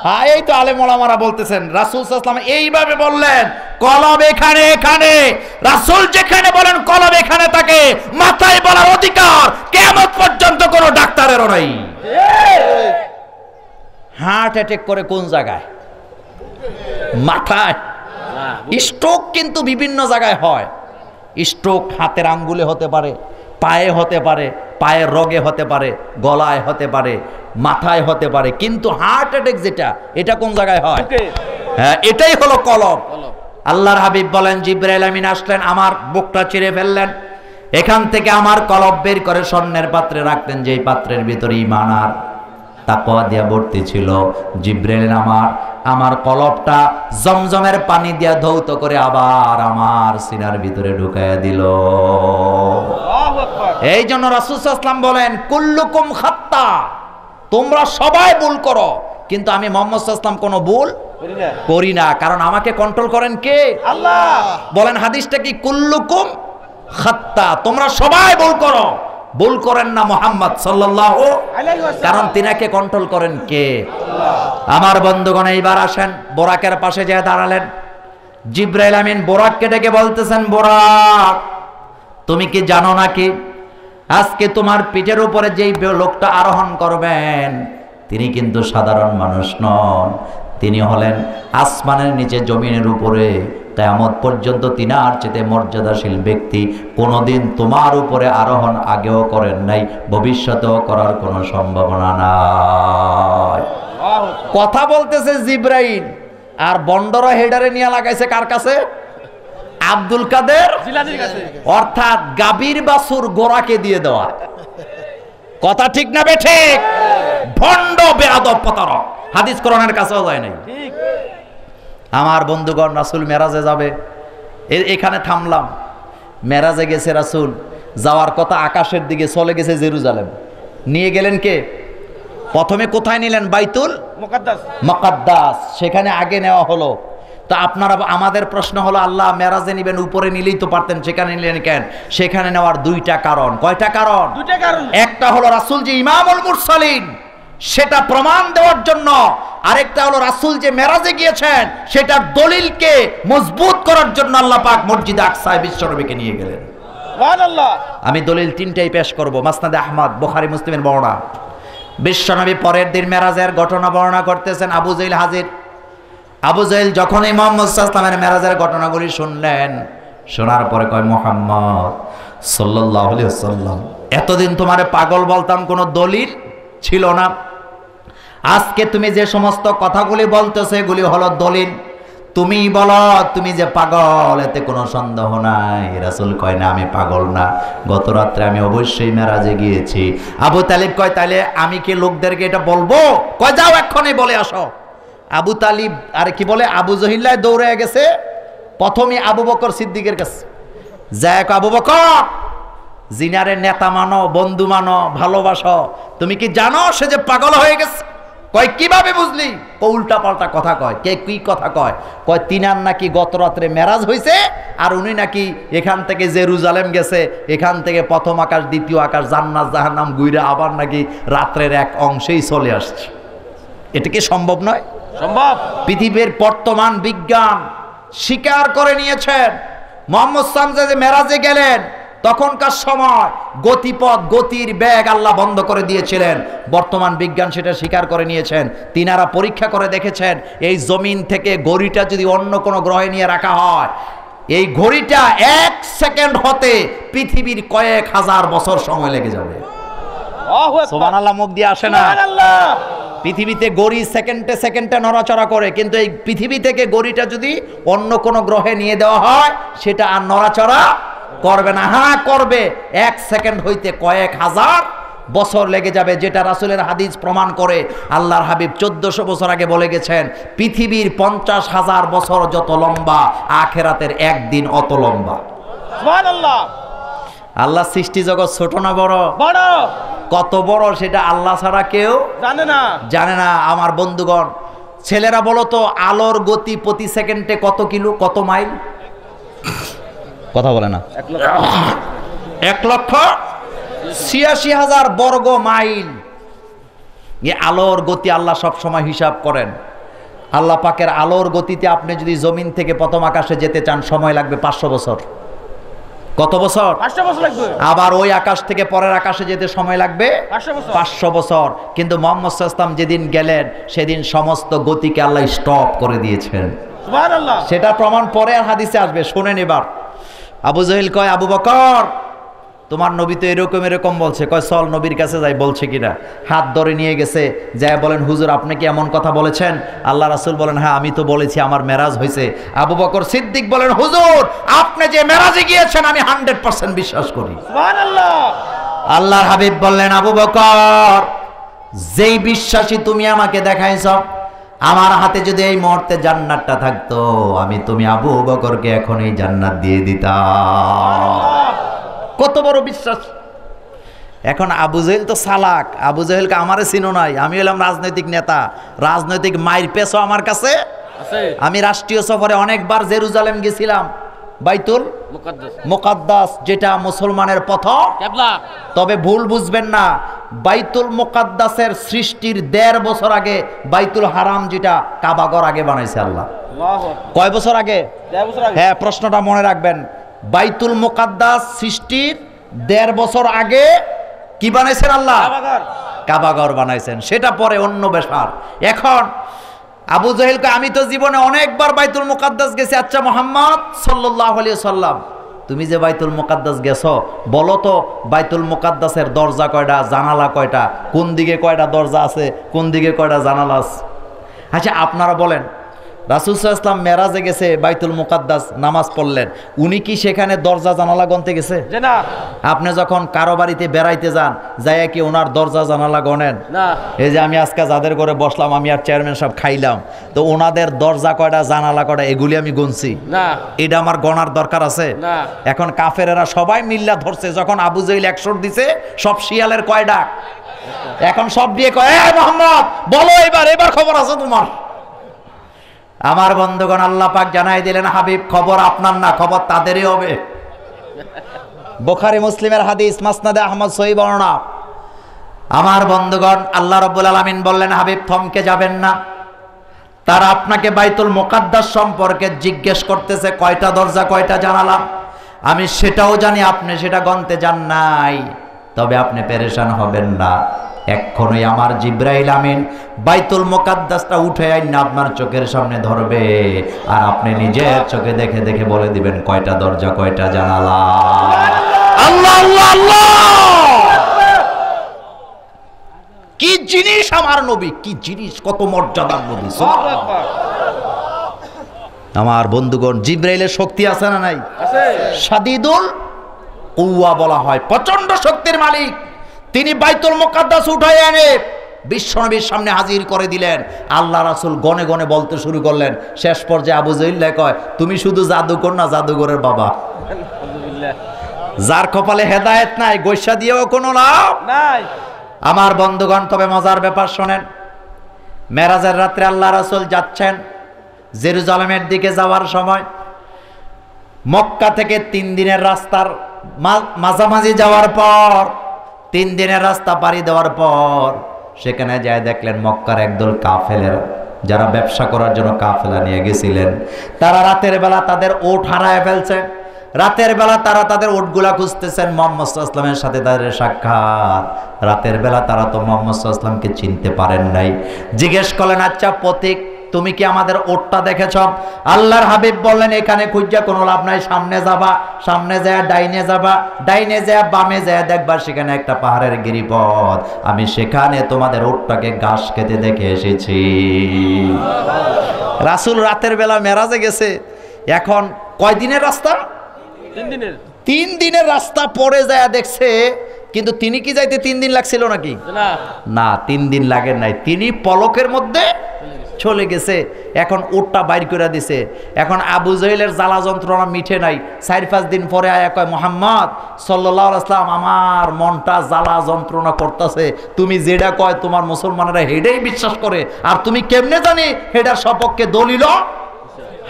হ্যাঁ, এই তো আলেম ওলামারা বলতেছেন রাসূল সাল্লাল্লাহু আলাইহি ওয়াসাল্লাম এইভাবে বললেন, কলব এখানে এখানে। রাসূল যেখানে বলেন কলব এখানে থাকে, মাথায় বলার অধিকার কিয়ামত পর্যন্ত কোনো ডাক্তারেরও নাই। হার্ট অ্যাটাক করে কোন জায়গায়? মাথায়। স্ট্রোক কিন্তু বিভিন্ন জায়গায় হয়। স্ট্রোক হাতের আঙ্গুলে হতে পারে, পায়ে হতে পারে, পায়ের রগে হতে পারে, গলায় হতে পারে, মাথায় হতে পারে, কিন্তু হার্ট অ্যাটাক যেটা, এটা কোন জায়গায় হয়? হ্যাঁ, এটাই হলো কলব। আল্লাহর হাবিব বলেন, জিবরাইল আমিন আসলেন, আমার বুকটা চিরে ফেললেন, এখান থেকে আমার কলব বের করে স্বর্ণের পাত্রে রাখলেন, যেই পাত্রের ভিতরে ঈমান আর তাকওয়া দিয়া ভর্তি ছিল। জিবরাইল আমার কলবটা জমজমের পানি দিয়া ধৌত করে আবার আমার সিনার ভিতরে ঢুকাইয়া দিল। এই জন্য রাসূল সাল্লাল্লাহু আলাইহি ওয়াসাল্লাম বলেন, কুল্লুকুম খাত্তা, তোমরা সবাই ভুল করো, কিন্তু আমি মুহাম্মদ সাল্লাল্লাহু আলাইহি ওয়াসাল্লাম কোনো ভুল করি না, কারণ আমাকে কন্ট্রোল করেন কে? আল্লাহ। বলেন হাদিসটা কি? কুল্লুকুম খাত্তা, তোমরা সবাই ভুল করো, ভুল করেন না মুহাম্মদ সাল্লাল্লাহু আলাইহি ওয়াসাল্লাম, কারণ তিনাকে কন্ট্রোল করেন কে? আল্লাহ। আমার বন্ধুগণ, এইবার আসেন, বোরাকের পাশে যেয়ে দাঁড়ালেন। জিবরাইল আমিন বোরাককে ডেকে বলতেছেন, বোরাক তুমি কি জানো নাকি আজকে তোমার পিঠের উপরে যেই লোকটা আরোহণ করবেন তিনি কিন্তু সাধারণ মানুষ নন, তিনি হলেন আসমানের নিচে জমিনের উপরে কিয়ামত পর্যন্ত তিনার চেয়ে মর্যাদাশীল ব্যক্তি। কোনোদিন তোমার উপরে আরোহণ আগেও করেন নাই, ভবিষ্যতেও করার কোনো সম্ভাবনা নাই। কথা বলতেছে জিব্রাইল, আর বন্ডরা হেডারে নিয়ে লাগাইছে কার কাছে? আব্দুল কাদের জিলানির কাছে। অর্থাৎ গাভীর বাছুর গোরাকে দিয়ে দেওয়া। কথা ঠিক না বে ঠিক? ভণ্ড বেয়াদব প্রতারক, হাদিস কোরআনের কাছেও যায় নাই। ঠিক। আমার বন্ধুগণ, রাসূল মেরাজে যাবে, এখানে থামলাম। মেরাজে গেছে রাসূল, যাওয়ার কথা আকাশের দিকে, চলে গেছে জেরুজালেম। নিয়ে গেলেন কে? প্রথমে কোথায় নিলেন? বাইতুল মুকাদ্দাস। মুকাদ্দাস, সেখানে আগে নেওয়া হলো। তো আপনারা, আমাদের প্রশ্ন হলো, আল্লাহ মেরাজে নিবেন, উপরে নিলেই তো পারতেন, সেখানে নিলেন কেন? সেখানে নেওয়ার দুইটা কারণ। কয়টা কারণ? দুইটা কারণ। একটা হলো রাসূল যে ইমামুল মুরসালিন, সেটা প্রমাণ দেওয়ার জন্য। আরেকটা হলো রাসূল যে মেরাজে গিয়েছেন সেটার দলিলকে মজবুত করার জন্য আল্লাহ পাক মসজিদে আকসায় বিশ্বনবীকে নিয়ে গেলেন। সুবহানাল্লাহ। আমি দলিল তিনটাই পেশ করব। মাসনাদে আহমদ, বুখারী, মুসলিমের বর্ণনা। বিশ্বনবী পরের দিন মেরাজের ঘটনা বর্ণনা করতেছেন। আবু জাহেল হাজির। আবু জাহেল যখনই মুহাম্মদ সাল্লাল্লাহু আলাইহি ওয়াসাল্লামের মেরাজের ঘটনাগুলি শুনলেন, শোনার পরে কয়, মুহাম্মদ সাল্লাল্লাহু আলাইহি ওয়াসাল্লাম, এতদিন তোমারে পাগল বলতাম, কোনো দলিল ছিল না। আজকে তুমি যে সমস্ত কথাগুলি বলতেছো এগুলি হলো দলিল। তুমি বলো তুমি যে পাগল, এতে কোনো সন্দেহ নাই। রাসূল কয়, না আমি পাগল না, গত রাত্রে আমি অবশ্যই মেরাজে গিয়েছি। আবু তালিব কয়, তাহলে আমি কি লোকদেরকে এটা বলবো? কয়, যাও এক্ষুনি বলে আসো। আবু তালিব আর কি বলে, আবু জহিল্লায় দৌড়ে গেছে প্রথমে আবু বকর সিদ্দিকের কাছে। যাক, আবু বকর, জিনারে নেতা মানো, বন্ধু মানো, ভালোবাসো, তুমি কি জানো সে যে পাগল হয়ে গেছে? কয়, কিভাবে বুঝলি? উল্টা পাল্টা কথা কয়। কে কি কথা কয়? কয়, তিনার নাকি গত রাত্রে মেরাজ হয়েছে, আর উনি নাকি এখান থেকে জেরুজালেম গেছে, এখান থেকে প্রথম আকাশ, দ্বিতীয় আকাশ, জান্নাত জাহান্নাম ঘুরে আবার নাকি রাত্রের এক অংশেই চলে আসছে। এটা কি সম্ভব নয়? সম্ভব। পৃথিবীর বর্তমান বিজ্ঞান স্বীকার করে নিয়েছেন মুহাম্মদ সাল্লাল্লাহু আলাইহি ওয়াসাল্লাম মেরাজে গেলেন, তখনকার সময় গতিপথ, গতির বেগ আল্লাহ বন্ধ করে দিয়েছিলেন। বর্তমান বিজ্ঞান সেটা স্বীকার করে নিয়েছেন। তিনারা পরীক্ষা করে দেখেছেন, এই জমিন থেকে ঘড়িটা যদি অন্য কোনো গ্রহে নিয়ে রাখা হয়, এই ঘড়িটা 1 সেকেন্ড হতে পৃথিবীর কয়েক হাজার বছর সময় লেগে যাবে। আল্লাহু আকবার। সুবহানাল্লাহ, মুখ দিয়ে আসে না? সুবহানাল্লাহ। পৃথিবীতে গড়ি সেকেন্ডে সেকেন্ডে নড়াচড়া করে, কিন্তু এই পৃথিবী থেকে গড়িটা যদি অন্য কোনো গ্রহে নিয়ে দেওয়া হয়, সেটা আর নড়াচড়া করবে না। হ্যাঁ করবে, 1 সেকেন্ড হইতে কয়েক হাজার বছর লেগে যাবে, যেটা রাসূলের হাদিস প্রমাণ করে। আল্লাহর হাবিব 1400 বছর আগে বলে গেছেন, পৃথিবীর 50,000 বছর যত লম্বা, আখেরাতের একদিন অত লম্বা। সুবহানাল্লাহ। আল্লাহ সৃষ্টি জগৎ ছোট না বড়? বড়। কত বড় সেটা আল্লাহ ছাড়া কেউ জানে না। জানে না। আমার বন্ধুগণ, ছেলেরা বলো তো, আলোর গতি প্রতি সেকেন্ডে কত কিলো, কত মাইল? কথা বলে না। 1,86,000 বর্গ মাইল। এই আলোর গতি আল্লাহ সব সময় হিসাব করেন। আল্লাহ পাকের আলোর গতিতে আপনি যদি জমিন থেকে প্রথম আকাশে যেতে চান, সময় লাগবে 500 বছর। কত বছর? 500 বছর লাগবে। আবার ওই আকাশ থেকে পরের আকাশে যেতে সময় লাগবে 500 বছর। 500 বছর। কিন্তু মুহাম্মদ সাল্লাল্লাহু আলাইহি ওয়াসাল্লাম যেদিন গেলেন, সেদিন সমস্ত গতিকে আল্লাহ স্টপ করে দিয়েছেন। সুবহানাল্লাহ। সেটা প্রমাণ পরে আর হাদিসে আসবে, শুনেন এবার। আবু জহিল কয়, আবু বকর, তোমার নবী তো এরকম এরকম বলছে। কয়, চল নবীর কাছে যাই, বলছে কিনা। হাত ধরে নিয়ে গেছে, যায় বলেন, হুজুর আপনি কি এমন কথা বলেছেন? আল্লাহ রাসূল বলেন, হ্যাঁ আমি তো বলেছি, আমার মেরাজ হয়েছে। আবু বকর সিদ্দিক বলেন, হুজুর আপনি যে মেরাজে গিয়েছেন আমি 100% বিশ্বাস করি। সুবহানাল্লাহ। আল্লাহর হাবিব বললেন, আবু বকর, যেই বিশ্বাসী তুমি আমাকে দেখাইছ, আমার হাতে যদি এই মুহূর্তে জান্নাতটা থাকতো, আমি তুমি আবু বকরকে এখন এই জান্নাত দিয়ে দিতাম। কত বড় বিশ্বাস! এখন আবু জেহেল তো চালাক। আবু জেহেলকে আমারে চিনো নাই, আমি হলাম রাজনৈতিক নেতা, রাজনৈতিক মাইর পেছো আমার কাছে আছে। আমি রাষ্ট্রীয় সফরে অনেকবার জেরুজালেম গেছিলাম, বাইতুল মুকাদ্দাস। মুকাদ্দাস, যেটা মুসলমানের প্রথম কিবলা। তবে ভুল বুঝবেন না, বাইতুল মুকাদ্দাসের সৃষ্টির 1.5 বছর আগে বাইতুল হারাম, যেটা কাবাগর, আগে বানাইছে আল্লাহ। আল্লাহু আকবার। কয় বছর আগে? 1.5 বছর আগে। হ্যাঁ, প্রশ্নটা মনে রাখবেন। বাইতুল মুকাদ্দাস সৃষ্টির 1.5 বছর আগে কি বানাইছেন আল্লাহ? কাবাঘর বানাইছেন। সেটা পরে অন্য ব্যাপার। এখন আবু জাহেলকে আমি তো জীবনে অনেকবার বাইতুল মুকাদ্দাস গেছি। আচ্ছা মুহাম্মদ সাল্লাল্লাহু আলাইহি সাল্লাম, তুমি যে বাইতুল মুকাদ্দাস গেছো, বলো তো বাইতুল মুকাদ্দাসের দরজা কয়টা, জানালা কয়টা, কোন দিকে কয়টা দরজা আছে, কোন দিকে কয়টা জানালা আছে? আচ্ছা আপনারা বলেন, রাসূল সাল্লাল্লাহু আলাইহি ওয়াসাল্লাম মেরাজে গেছে, বাইতুল মুকাদ্দাস নামাজ পড়লেন, উনি কি সেখানে দরজা জানালা গনতে গেছে? না। আপনি যখন কারো বাড়িতে বেড়াইতে যান, যাইয়া কি ওনার দরজা জানালা গনেন? না। এই যে আমি আজকে যাদের ঘরে বসলাম, আমি আর চেয়ারম্যান সাহেব খাইলাম, তো ওনাদের দরজা কয়টা, জানালা কয়টা, এগুলি আমি গুনছি না। এটা আমার গনার দরকার আছে? না। এখন কাফেরেরা সবাই মিল্লা ধরছে, যখন আবু জাহেল 100 দিছে, সব শিয়ালের কয় ডাক, এখন সব দিয়ে কয়, এই মুহাম্মদ বলো এবার খবর আছে তোমার। আমার বন্ধুগণ, আল্লাহ পাক জানাই দিলেন, হাবিব খবর আপনার না, খবর তাদেরই হবে। বুখারী মুসলিমের হাদিস, মাসনাদে আহমদ সহিহ বর্ণনা। আমার বন্ধুগণ, আল্লাহ রাব্বুল আলামিন বললেন, হাবিব থমকে যাবেন না, তারা আপনাকে বাইতুল মুকাদ্দাস সম্পর্কে জিজ্ঞেস করতেছে, কয়টা দরজা, কয়টা জানালা। আমি সেটাও জানি, আপনি সেটা গনতে যান নাই, তবে আপনি পেরেশান হবেন না। এক্ষুনি আমার জিব্রাইল আমিন বাইতুল মুকাদ্দাসটা উঠে আইনা আপনার চোখের সামনে ধরবে, আর আপনি নিজের চোখে দেখে দেখে বলে দিবেন কয়টা দরজা, কয়টা জানালা। আল্লাহ আল্লাহ আল্লাহ! কি জিনিস আমার নবী, কি জিনিস, কত মর্যাদার নবী। আমার বন্ধুগণ, জিব্রাইলের শক্তি আছে না নাই? আছে। শাদীদুল কুওয়া বলা হয়, প্রচন্ড শক্তির মালিক। তিনি বাইতুল মুকাদ্দাস উঠায় এনে বিশ্বনবীর সামনে হাজির করে দিলেন। আল্লাহ রাসূল গনে গনে বলতে শুরু করলেন। শেষ পর্যায়ে আবু জাহেল কয়, তুমি শুধু জাদুকর না, জাদুঘরের বাবা। যার কপালে হেদায়েত নাই, গৈসা দিয়েও কোনো লাভ নাই। আমার বন্ধুগণ, তবে মজার ব্যাপার শোনেন। মেরাজের রাত্রে আল্লাহ রাসূল যাচ্ছেন জেরুজালেমের দিকে যাওয়ার সময়, মক্কা থেকে 3 দিনের রাস্তার মাঝামাঝি যাওয়ার পর, 3 দিনের রাস্তা পাড়ি দেওয়ার পর সেখানে যায় দেখলেন মক্কার একদল কাফেলের, যারা ব্যবসা করার জন্য কাফেলা নিয়ে গেছিলেন, তারা রাতের বেলা তাদের ওট হারায় ফেলছে। রাতের বেলা তারা তাদের ওটগুলা খুঁজতেছেন। মুহাম্মদ সাল্লাল্লাহু আলাইহি ওয়াসাল্লামের সাথে তাদের সাক্ষাৎ। রাতের বেলা তারা তো মুহাম্মদ সাল্লাল্লাহু আলাইহি ওয়াসাল্লামকে চিনতে পারেন নাই। জিজ্ঞেস করলেন, আচ্ছা পথিক, তুমি কি আমাদের ওটটা দেখেছ? আল্লাহর হাবিব বললেন, এখানে খুঁজা কোনো লাভ নাই, সামনে যাবা, সামনে যায় ডাইনে যাবা, ডাইনে যায় বামে যায় দেখবা সেখানে একটা পাহাড়ের গিরিপথ, আমি সেখানে তোমাদের ওটটাকে ঘাস খেতে দেখে এসেছি। রাসূল রাতের বেলা মেরাজে গেছে। এখন কয় দিনের রাস্তা? 3 দিনের। 3 দিনের রাস্তা পরে যায় দেখছে। কিন্তু তিনি কি যাইতে 3 দিন লাগছিল নাকি? না। না, 3 দিন লাগে নাই, তিনি পলকের মধ্যে চলে গেছে। এখন ওটটা বাইর করে দিছে। এখন আবু জাহেলের জ্বালা যন্ত্রণা মিঠে নাই। 4-5 দিন পরে আয়া কয়, মুহাম্মদ সাল্লাল্লাহু আলাইহি ওয়াসাল্লাম, আমার মনটা জ্বালা যন্ত্রণা করতেছে, তুমি যেটা কয় তোমার মুসলমানেরা হেডেই বিশ্বাস করে, আর তুমি কেমনে জানি হেডার সপক্ষে দলিল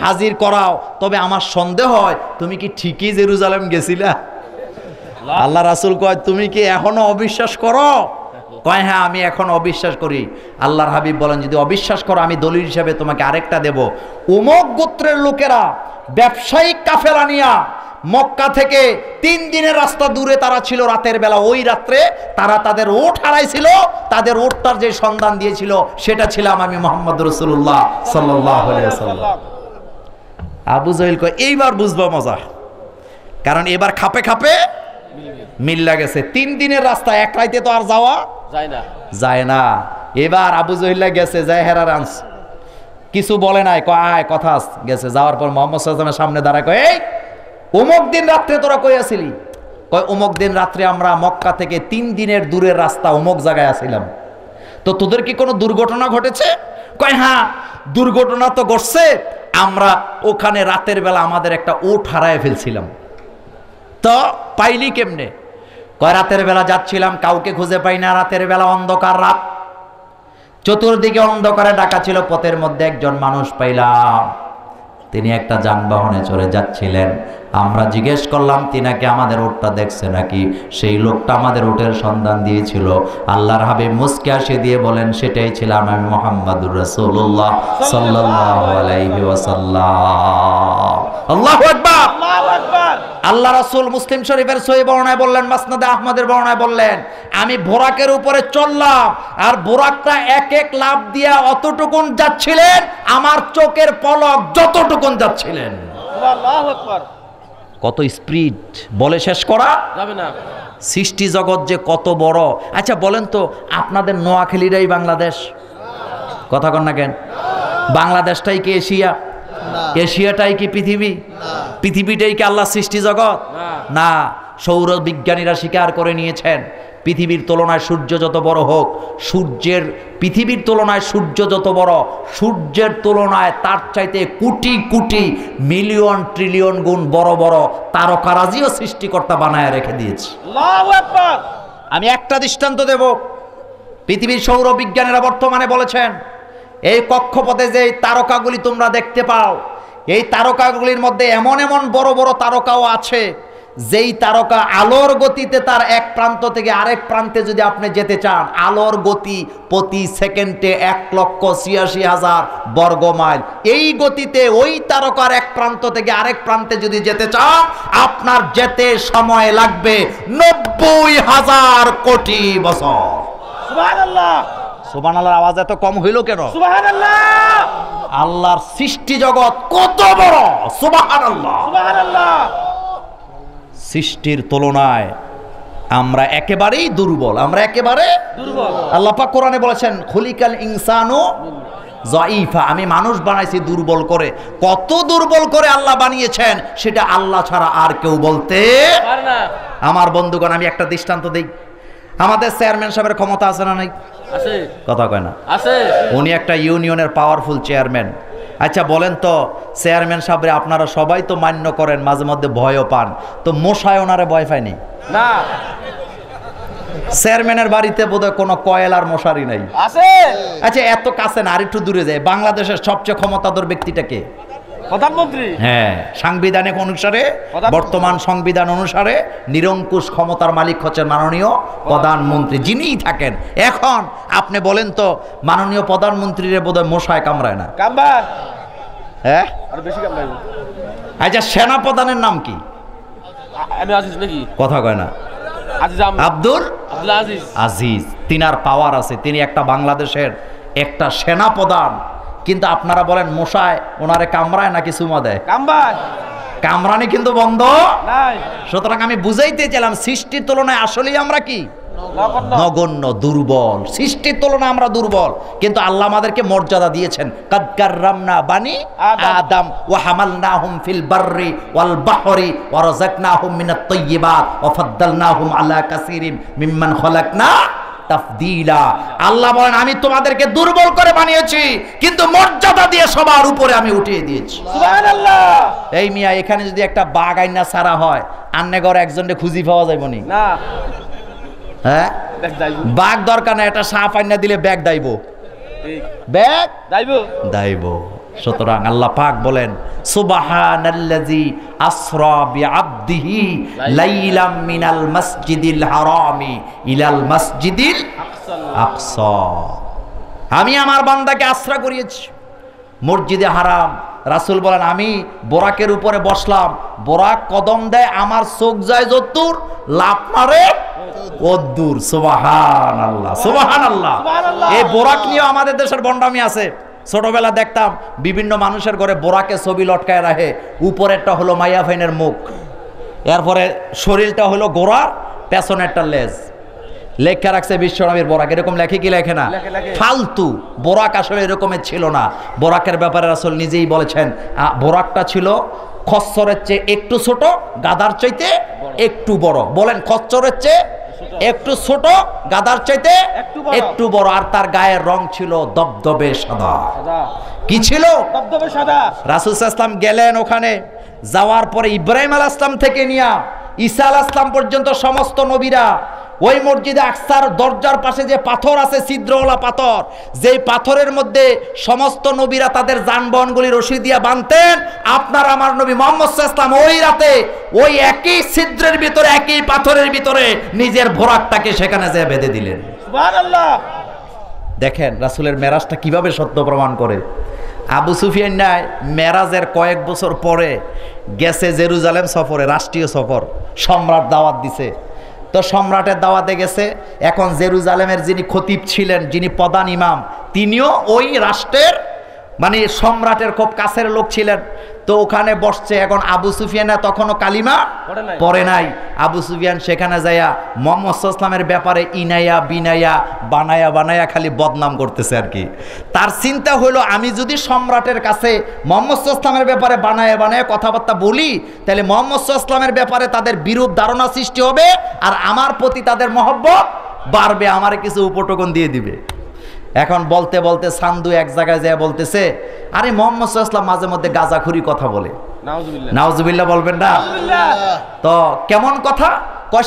হাজির করাও। তবে আমার সন্দেহ হয় তুমি কি ঠিকই জেরুজালেম গেছিলা? আল্লাহ রাসূল কয়, তুমি কি এখনো অবিশ্বাস করো? কয়, হ্যাঁ আমি এখন অবিশ্বাস করি। আল্লাহর হাবিব বলেন, যদি অবিশ্বাস করো আমি দলিল হিসেবে তোমাকে আরেকটা দেব। উমক গোত্রের লোকেরা ব্যবসায়িক কাফেলা নিয়া মক্কা থেকে 3 দিনের রাস্তা দূরে তারা ছিল। রাতের বেলা, ওই রাত্রে তারা তাদের ওট হারাইছিল। তাদের ওটটার যে সন্ধান দিয়েছিল সেটা ছিলাম আমি, মুহাম্মদ রাসূলুল্লাহ সাল্লাল্লাহু আলাইহি ওয়াসাল্লাম। আবু জাহেল কয়, এইবার বুঝবো মজা, কারণ এবার খাপে খাপে মিল্লা গেছে। 3 দিনের রাস্তা, এক রাইতে তো আর যাওয়া যায় না। এবার আবু জাহেল গেছে, যায় হেরা রান্স, কিছু বলে নাই, কয় আয় কথা গেছে। যাওয়ার পর মুহাম্মদ সাল্লাল্লাহু আলাইহি ওয়াসাল্লামের সামনে দাঁড়ায় কয়, এই অমুক দিন রাত্রে তোরা কই আছিলি? কয়, অমুক দিন রাত্রে আমরা মক্কা থেকে 3 দিনের দূরের রাস্তা অমুক জায়গায় আছিলাম। তো তোদের কি কোনো দুর্ঘটনা ঘটেছে? কয়, হ্যাঁ দুর্ঘটনা তো ঘটছে, আমরা ওখানে রাতের বেলা আমাদের একটা ওট হারায় ফেলছিলাম। তো পাইলি কেমনে? কয়, রাতের বেলা যাচ্ছিলাম, কাউকে খুঁজে পাই না। রাতের বেলা অন্ধকার রাত, চতুর্দিকে অন্ধকারে ঢাকা ছিল। পথের মধ্যে একজন মানুষ পাইলাম, তিনি একটা যানবাহনে চড়ে যাচ্ছিলেন। আমরা জিজ্ঞেস করলাম, তিনাকে আমাদের ওটটা দেখছে নাকি? সেই লোকটা আমাদের ওটের সন্ধান দিয়েছিল। আল্লাহর হাবিব মুস্কি হাসি দিয়ে বলেন, সেটাই ছিলাম আমি, মুহাম্মাদুর রাসূলুল্লাহ সাল্লাল্লাহু আলাইহি ওয়াসাল্লাম। আল্লাহু আকবার, আল্লাহু আকবার। আল্লাহ রাসূল মুসলিম শরীফের সহিহ বর্ণনায় বললেন, মাসনাদে আহমদের বর্ণনায় বললেন, আমি বোরাকের উপরে চললাম আর বোরাকটা এক এক লাফ দিয়া অতটুকুন যাচ্ছিলেন আমার চোখের পলক যতটুকুন যাচ্ছিলেন। আল্লাহু আকবার। কত স্পিড বলে শেষ করা যাবে না। সৃষ্টি জগৎ যে কত বড়। আচ্ছা বলেন তো, আপনাদের নোয়াখালীরাই বাংলাদেশ? কথা কন না কেন? বাংলাদেশটাই কি এশিয়া? এশিয়াটাই কি পৃথিবী? পৃথিবীটাই কি আল্লাহ সৃষ্টি জগৎ? না। সৌর বিজ্ঞানীরা স্বীকার করে নিয়েছেন, পৃথিবীর তুলনায় সূর্য যত বড় হোক, পৃথিবীর তুলনায় সূর্য যত বড়, সূর্যের তুলনায় তার চাইতে কোটি কোটি মিলিয়ন ট্রিলিয়ন গুণ বড় বড় তারকারাজিও সৃষ্টিকর্তা বানায় রেখে দিয়েছে। আল্লাহু আকবার। আমি একটা দৃষ্টান্ত দেব। পৃথিবীর সৌর বিজ্ঞানীরা বর্তমানে বলেছেন, এই কক্ষপথে যে তারকাগুলি তোমরা দেখতে পাও, এই তারকাগুলির মধ্যে এমন এমন বড় বড় তারকাও আছে, যেই তারকা আলোর গতিতে তার এক প্রান্ত থেকে আরেক প্রান্তে যদি আপনি যেতে চান, আলোর গতি প্রতি সেকেন্ডে 1,86,000 বর্গ মাইল। এই গতিতে ওই তারকার এক প্রান্ত থেকে আরেক প্রান্তে যদি যেতে চান, আপনার যেতে সময় লাগবে 90,000 কোটি বছর। সুবহানাল্লাহ। সুবহানাল্লাহর আওয়াজ এত কম হইল কেন? সুবহানাল্লাহ। আল্লাহর সৃষ্টি জগৎ কত বড়! সুবহানাল্লাহ। সুবহানাল্লাহ। সৃষ্টির তুলনায় আমরা একেবারেই দুর্বল, আমরা একেবারে দুর্বল। আল্লাহ পাক কোরআনে বলেছেন, খুলিকাল ইনসানু যায়ীফা, আমি মানুষ বানাইছি দুর্বল করে। কত দুর্বল করে আল্লাহ বানিয়েছেন সেটা আল্লাহ ছাড়া আর কেউ বলতে পারে না। আমার বন্ধুগণ, আমি একটা দৃষ্টান্ত দিই। আমাদের চেয়ারম্যান সাহেবের ক্ষমতা আছে না নাই? আছে। কথা কয় না? আছে। উনি একটা ইউনিয়নের পাওয়ারফুল চেয়ারম্যান। আচ্ছা বলেন তো, চেয়ারম্যান সাহেব আপনারা সবাই তো মান্য করেন, মাঝে মধ্যে ভয়ও পান, তো মশায় ওনারে ভয় পায়নি? না। চেয়ারম্যানের বাড়িতে বোধহয় কোনো কয়লার মশারি নাই। আছে। আচ্ছা এত কাছে না, আর একটু দূরে যায়। বাংলাদেশের সবচেয়ে ক্ষমতাধর ব্যক্তিটাকে? প্রধানমন্ত্রী। হ্যাঁ, সাংবিধানিক অনুসারে, বর্তমান সংবিধান অনুসারে নিরঙ্কুশ ক্ষমতার মালিক হচ্ছেন মাননীয় প্রধানমন্ত্রী, যিনিই থাকেন। এখন আপনি বলেন তো, মাননীয় প্রধানমন্ত্রীর বোধহয় মশায় কামড়ায় না? কামবার। হ্যাঁ। আর বেশি কামড়াইবো। আচ্ছা সেনা প্রধানের নাম কি? আমি আজিজ নাকি? কথা কয় না? আজিজ আব্দুল আজিজ। আজিজ। তিনার পাওয়ার আছে, তিনি একটা বাংলাদেশের একটা সেনা প্রধান। কিন্তু আপনারা বলেন মশায় ওনারে কামড়ায় নাকি চুমা দেয়? কামবার। কামড়ানি কিন্তু বন্ধ নাই। সুতরাং আমি বুঝাইতে চাইলাম, সৃষ্টির তুলনায় আসলেই আমরা কি? নগণ্য, দুর্বল। সৃষ্টির তুলনায় আমরা দুর্বল, কিন্তু আল্লাহ আমাদেরকে মর্যাদা দিয়েছেন। কাদ কাররামনা বানি আদম ওয়া হামালনাহুম ফিল বাররি ওয়াল বাহরি ওয়া রাযাকনাহুম মিনাত তাইয়্যিবাত ওয়া ফাদ্দালনাহুম আলা কাসীরিন মিম্মান খলাকনা তাফদীলা। আল্লাহ বলেন, আমি তোমাদেরকে দুর্বল করে বানিয়েছি, কিন্তু মর্যাদা দিয়ে সবার উপরে আমি উঠিয়ে দিয়েছি। সুবহানাল্লাহ। এই মিয়া, এখানে যদি একটা বাঘ আইনা ছাড়া হয়, আন্নে ঘরে একজনকে খুঁজি পাওয়া যাইব নি? না। হ্যাঁ, দেখ যাইবো। বাঘ দরকার না, একটা সাপ আইনা দিলে ব্যাগ দাইব, ঠিক। ব্যাগ যাইবো। দাইব। সুতরাং আল্লাহ পাক বলেন, সুবহানাল্লাযী আসরা বিআবদিহি লাইলাম মিনাল মাসজিদিল হারামি ইলাল মাসজিদিল আকসা। আমি আমার বান্দাকে আশ্রা করিয়েছি মসজিদে হারাম। রাসূল বলেন, আমি বোরাকের উপরে বসলাম, বোরাক কদম দেয়, আমার চোখ যায় যদ্দূর, লাফ মারে ওদ্দূর। সুবহানাল্লাহ, সুবহানাল্লাহ। এই বোরাক নিয়ে আমাদের দেশের বন্ডামি আছে। ছোটবেলা দেখতাম বিভিন্ন মানুষের ঘরে বোরাকে ছবি লটকায় রাখে, উপরেরটা হলো মাইয়া ফাইনের মুখ, এরপরে শরীরটা হলো ঘোড়ার, পেছনেরটা লেজ, লেখা রাখছে বিশ্বনবীর বোরাক। এরকম লেখে কি লেখে না? ফালতু। বোরাক আসলে এরকমের ছিল না। বোরাকের ব্যাপারে রাসূল নিজেই বলেছেন, বোরাকটা ছিল খচ্চরের চেয়ে একটু ছোট, গাধার চাইতে একটু বড়। বলেন, খচ্চরের চেয়ে একটু ছোট, গাধার চাইতে একটু বড়। আর তার গায়ের রং ছিল দবদবে সাদা। কি ছিল? দবদবে সাদা। রাসূল সাল্লাল্লাহু আলাইহি ওয়াসাল্লাম গেলেন ওখানে, যাওয়ার পরে ইব্রাহিম আলাইহিস সালাম থেকে নিয়া ঈসা আলাইহিস সালাম পর্যন্ত সমস্ত নবীরা ওই মসজিদে আকসার দরজার পাশে যে পাথর আছে, ছিদ্রওয়ালা পাথর, যেই পাথরের মধ্যে সমস্ত নবীরা তাদের যানবাহনগুলি রশি দিয়া বাঁধতেন, আপনার আমার নবী মুহাম্মদ সাল্লাল্লাহু আলাইহি ওয়াসাল্লাম ওই রাতে ওই একই ছিদ্রের ভিতরে, একই পাথরের ভিতরে নিজের বোরাকটাকে সেখানে যেয়ে বেঁধে দিলেন। সুবহানাল্লাহ। দেখেন রাসূলের মেরাজটা কিভাবে সত্য প্রমাণ করে। আবু সুফিয়ান নাই মেরাজের কয়েক বছর পরে গেছে জেরুজালেম সফরে, রাষ্ট্রীয় সফর, সম্রাট দাওয়াত দিছে। তো সম্রাটের দাওয়াতে গেছে। এখন জেরুজালেমের যিনি খতিব ছিলেন, যিনি প্রধান ইমাম, তিনিও ওই রাষ্ট্রের মানে সম্রাটের খুব কাছের লোক ছিলেন। তো ওখানে বসছে। এখন আবু সুফিয়ান তখনও কালিমা পড়ে নাই। আবু সুফিয়ান সেখানে যাইয়া মুহাম্মদ সাল্লাল্লাহু আলাইহি ওয়াসাল্লামের ব্যাপারে ইনায়া বিনায়া বানায়া খালি বদনাম করতেছে আর কি। তার চিন্তা হলো, আমি যদি সম্রাটের কাছে মুহাম্মদ সাল্লাল্লাহু আলাইহি ওয়াসাল্লামের ব্যাপারে বানায়া কথাবার্তা বলি, তাহলে মুহাম্মদ সাল্লাল্লাহু আলাইহি ওয়াসাল্লামের ব্যাপারে তাদের বিরূপ ধারণা সৃষ্টি হবে, আর আমার প্রতি তাদের মহব্বত বাড়বে, আমারে কিছু উপটোকন দিয়ে দিবে। এখন বলতে বলতে সান্দু এক জায়গায় যায় বলতেছে, আরে মুহাম্মদ সাল্লাল্লাহু আলাইহি ওয়াসাল্লাম মাঝে মধ্যে গাঁজাখুরি কথা বলে। নাউজুবিল্লাহ বলবেন না? তো কেমন কথা?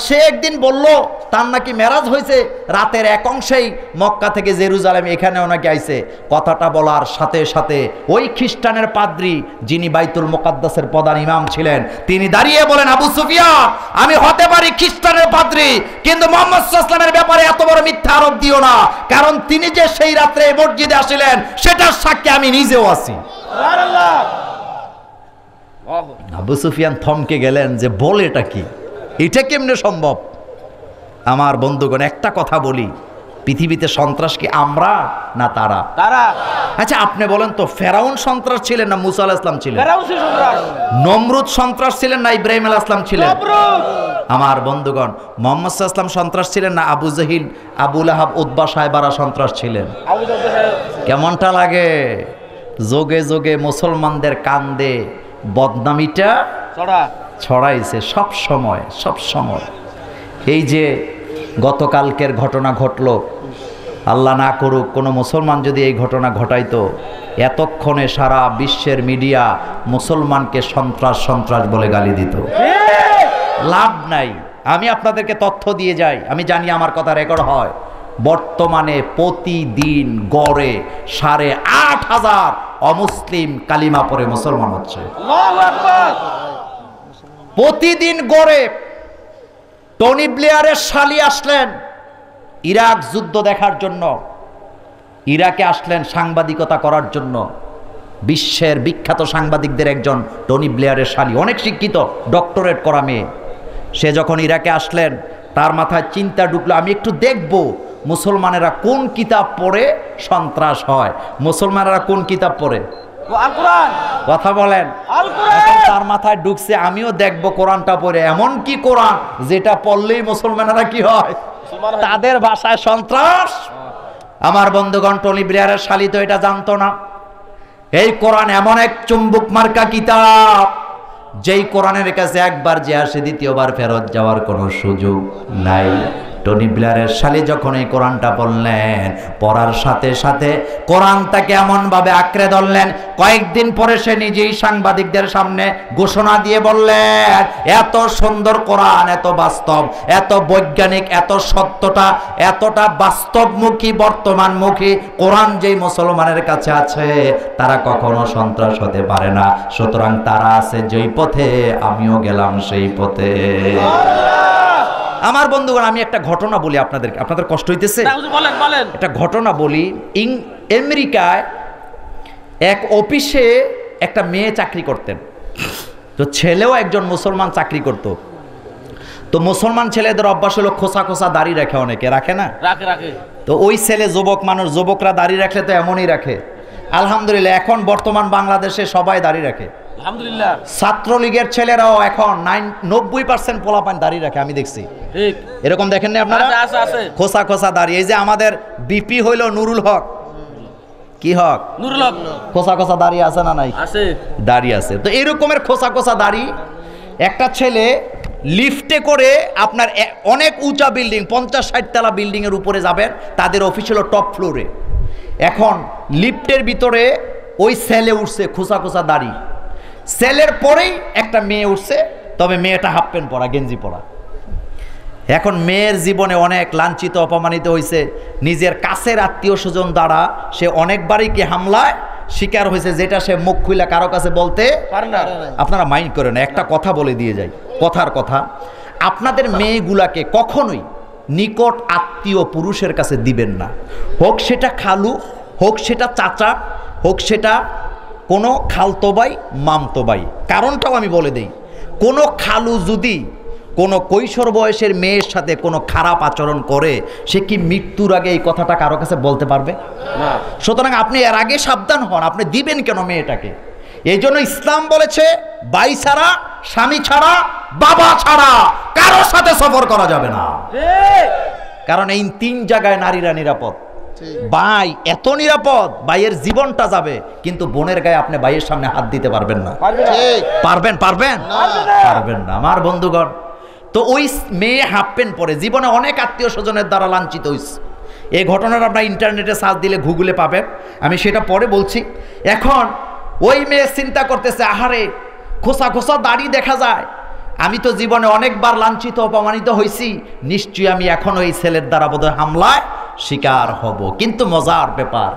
সে একদিন বলল তার নাকি মেরাজ হয়েছে, রাতের এক অংশেই মক্কা থেকে জেরুজালেম এখানেও নাকি আইছে। কথাটা বলার সাথে সাথে ওই খ্রিস্টানের পাদ্রী, যিনি বাইতুল মুকাদ্দাসের প্রধান ইমাম ছিলেন, তিনি দাঁড়িয়ে বলেন, আবু সুফিয়ান, আমি হতে পারি খ্রিস্টানের পাদ্রী, কিন্তু মুহাম্মদ সাল্লাল্লাহু আলাইহি ওয়াসাল্লামের ব্যাপারে এত বড় মিথ্যা আরোপ দিও না, কারণ তিনি যে সেই রাত্রে মসজিদে আসিলেন সেটার সাক্ষী আমি নিজেও আছি। আবু সুফিয়ান থমকে গেলেন যে বল এটা কি, এটা কেমনে সম্ভব? আমার বন্ধুগণ, একটা কথা বলি, পৃথিবীতে সন্ত্রাস কি আমরা না তারা? আচ্ছা আপনি বলেন তো, ফেরাউন সন্ত্রাস ছিলেন না মুসা আলাইহিস সালাম ছিলেন? নমরুদ সন্ত্রাস ছিলেন না ইব্রাহিম আলাইহিস সালাম ছিলেন? আমার বন্ধুগণ, মুহাম্মদ সাল্লাল্লাহু আলাইহি ওয়াসাল্লাম সন্ত্রাস ছিলেন না আবু জাহিল, আবু লাহাব, উতবা, সাইবারা সন্ত্রাস ছিলেন? কেমনটা লাগে? যোগে যোগে মুসলমানদের কান্দে বদনামিটা ছড়াইছে সব সময়। এই যে গতকালকের ঘটনা ঘটল, আল্লাহ না করুক কোনো মুসলমান যদি এই ঘটনা ঘটাইতো, এতক্ষণে সারা বিশ্বের মিডিয়া মুসলমানকে সন্ত্রাস বলে গালি দিত। লাভ নাই। আমি আপনাদেরকে তথ্য দিয়ে যাই, আমি জানি আমার কথা রেকর্ড হয়। বর্তমানে প্রতিদিন গড়ে 8,500 অমুসলিম কালিমা পড়ে মুসলমান হচ্ছে। প্রতিদিন গড়ে। টনি ব্লেয়ারের শালি আসলেন ইরাক যুদ্ধ দেখার জন্য, ইরাকে আসলেন সাংবাদিকতা করার জন্য। বিশ্বের বিখ্যাত সাংবাদিকদের একজন টনি ব্লেয়ারের শালি, অনেক শিক্ষিত, ডক্টরেট করা মেয়ে। সে যখন ইরাকে আসলেন, তার মাথায় চিন্তা ঢুকলো, আমি একটু দেখব মুসলমানেরা কোন কিতাব পড়ে সন্ত্রাস হয়। মুসলমানেরা কোন কিতাব পড়ে? কথা বলেন। তার মাথায় ঢুকছে, আমিও দেখবো কোরআনটা পড়ে। এমন কি কোরআন যেটা পড়লেই মুসলমানেরা কি হয়? তাদের ভাষায় সন্ত্রাস। আমার বন্ধুগণ, টনি ব্লেয়ারের শালি তো এটা জানতো না। এই কোরআন এমন এক চুম্বক মার্কা কিতাব, যেই কোরআনের কাছে একবার যে আসে দ্বিতীয়বার ফেরত যাওয়ার কোনো সুযোগ নাই। টনি ব্লেয়ারের শালি যখন এই কোরআনটা পড়লেন, পড়ার সাথে সাথে কোরআনটাকে এমনভাবে আঁকড়ে ধরলেন, কয়েকদিন পরে সে নিজেই সাংবাদিকদের সামনে ঘোষণা দিয়ে বললেন, এত সুন্দর কোরআন, এত বাস্তব, এত বৈজ্ঞানিক, এত সত্যটা, এতটা বাস্তবমুখী, বর্তমানমুখী কোরআন যেই মুসলমানের কাছে আছে, তারা কখনো সন্ত্রাস হতে পারে না। সুতরাং তারা আছে যেই পথে, আমিও গেলাম সেই পথে। আমার বন্ধুগণ, আমি একটা ঘটনা বলি আপনাদেরকে, আপনাদের কষ্ট হইতেছে? একটা ঘটনা বলি। আমেরিকায় এক অফিসে একটা মেয়ে চাকরি করতেন, তো ছেলেও একজন মুসলমান চাকরি করত। তো মুসলমান ছেলেদের অভ্যাস হলো খোসা খোসা দাড়ি রাখে, অনেকে রাখে না? রাখে। তো ওই ছেলে যুবক মানুষ, যুবকরা দাড়ি রাখলে তো এমনই রাখে। আলহামদুলিল্লাহ, এখন বর্তমান বাংলাদেশে সবাই দাড়ি রাখে। আলহামদুলিল্লাহ। ছাত্রলীগের ছেলেরাও এখন 90% পোলাপান দাড়ি রাখে, আমি দেখছি। এরকম দেখেন না আপনারা? খোসা খোসা দাড়ি। এই যে আমাদের বিপি হইল নুরুল হক, কি হক? নুরুল হক। খোসা খোসা দাড়ি আছে না নাই? আছে, দাড়ি আছে। তো এরকমের খোসা খোসা দাড়ি একটা ছেলে লিফটে করে আপনার অনেক উঁচা বিল্ডিং, 50-60 তলা বিল্ডিং এর উপরে যাবেন, তাদের অফিস হলো টপ ফ্লোরে। এখন লিফটের ভিতরে ওই ছেলে উঠছে, খোসা খোসা দাড়ি। ছেলের পরেই একটা মেয়ে উঠছে, তবে মেয়েটা হাফ প্যান্ট পরা, গেঞ্জি পরা। এখন মেয়ের জীবনে অনেক লাঞ্ছিত, অপমানিত হয়েছে। নিজের কাছের আত্মীয় স্বজন দ্বারা সে অনেকবারই কি হামলায় শিকার হয়েছে, যেটা সে মুখ খুলে কারো কাছে বলতে পারে না। আপনারা মাইন্ড করেন না, একটা কথা বলে দিয়ে যাই, কথার কথা। আপনাদের মেয়েগুলাকে কখনোই নিকট আত্মীয় পুরুষের কাছে দিবেন না। হোক সেটা খালু, হোক সেটা চাচা, হোক সেটা কোনো খালতো ভাই মামতো ভাই, কারণটাও আমি বলে দেই। কোনো খালু যদি কোনো কৈশোর বয়সের মেয়ের সাথে কোনো খারাপ আচরণ করে, সে কি মৃত্যুর আগে এই কথাটা কারো কাছে বলতে পারবে না। সুতরাং আপনি এর আগে সাবধান হন, আপনি দিবেন কেন মেয়েটাকে। এই জন্য ইসলাম বলেছে ভাই ছাড়া, স্বামী ছাড়া, বাবা ছাড়া কারোর সাথে সফর করা যাবে না। ঠিক। কারণ এই 3 জায়গায় নারীরা নিরাপদ। ভাই এত নিরাপদ, ভাইয়ের জীবনটা যাবে, কিন্তু বোনের গায়ে আপনি ভাইয়ের সামনে হাত দিতে পারবেন না। পারবে না। পারবেন? পারবেন পারবেন না আমার বন্ধুগণ। তো ওই মেয়ে হাফ প্যান্ট পরে জীবনে অনেক আত্মীয় স্বজনের দ্বারা লাঞ্ছিত হয়েছে। এই ঘটনাটা আপনার ইন্টারনেটে সার্চ দিলে গুগলে পাবেন, আমি সেটা পরে বলছি। এখন ওই মেয়ে চিন্তা করতেছে, আহারে খোসা খোসা দাড়ি দেখা যায়, আমি তো জীবনে অনেকবার লাঞ্ছিত অপমানিত হয়েছি, নিশ্চয়ই আমি এখন ওই ছেলের দ্বারা বোধহয় হামলায় শিকার হব। কিন্তু মজার ব্যাপার,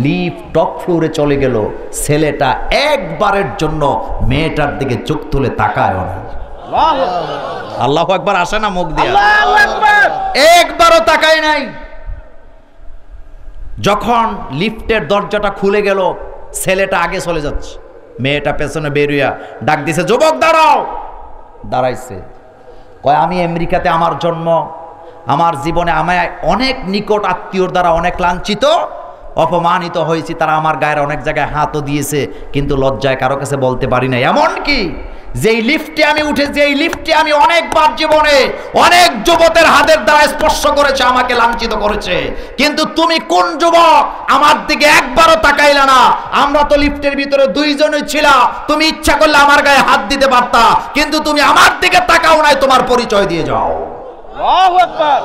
লিফট টপ ফ্লোরে চলে গেল, ছেলেটা একবারের জন্য মেয়েটার দিকে চোখ তুলে তাকায়ও না। আল্লাহু আকবার আসে না মুখ দিয়ে? আল্লাহু আকবার। একবারও তাকায় নাই। যখন লিফটের দরজাটা খুলে গেল, ছেলেটা আগে চলে যাচ্ছে, মেয়েটা পেছনে বেরিয়ে ডাক দিছে, যুবক দাঁড়াও। দাঁড়াইছে, কয় আমি আমেরিকাতে আমার জন্ম, আমার জীবনে আমায় অনেক নিকট আত্মীয়র দ্বারা অনেক লাঞ্ছিত অপমানিত হয়েছি, তারা আমার গায়ের অনেক জায়গায় হাতও দিয়েছে, কিন্তু লজ্জায় কারো কাছে বলতে পারি নাই। এমনকি যেই লিফটে আমি উঠেছি, এই লিফটে আমি অনেকবার জীবনে অনেক যুবকের হাতের দ্বারা স্পর্শ করেছে, আমাকে লাঞ্ছিত করেছে, কিন্তু তুমি কোন যুবক আমার দিকে একবারও তাকাইলা না? আমরা তো লিফটের ভিতরে 2 জনই ছিলাম, তুমি ইচ্ছা করলে আমার গায়ে হাত দিতে পারতা, কিন্তু তুমি আমার দিকে তাকাও নাই, তোমার পরিচয় দিয়ে যাও। আল্লাহু আকবার।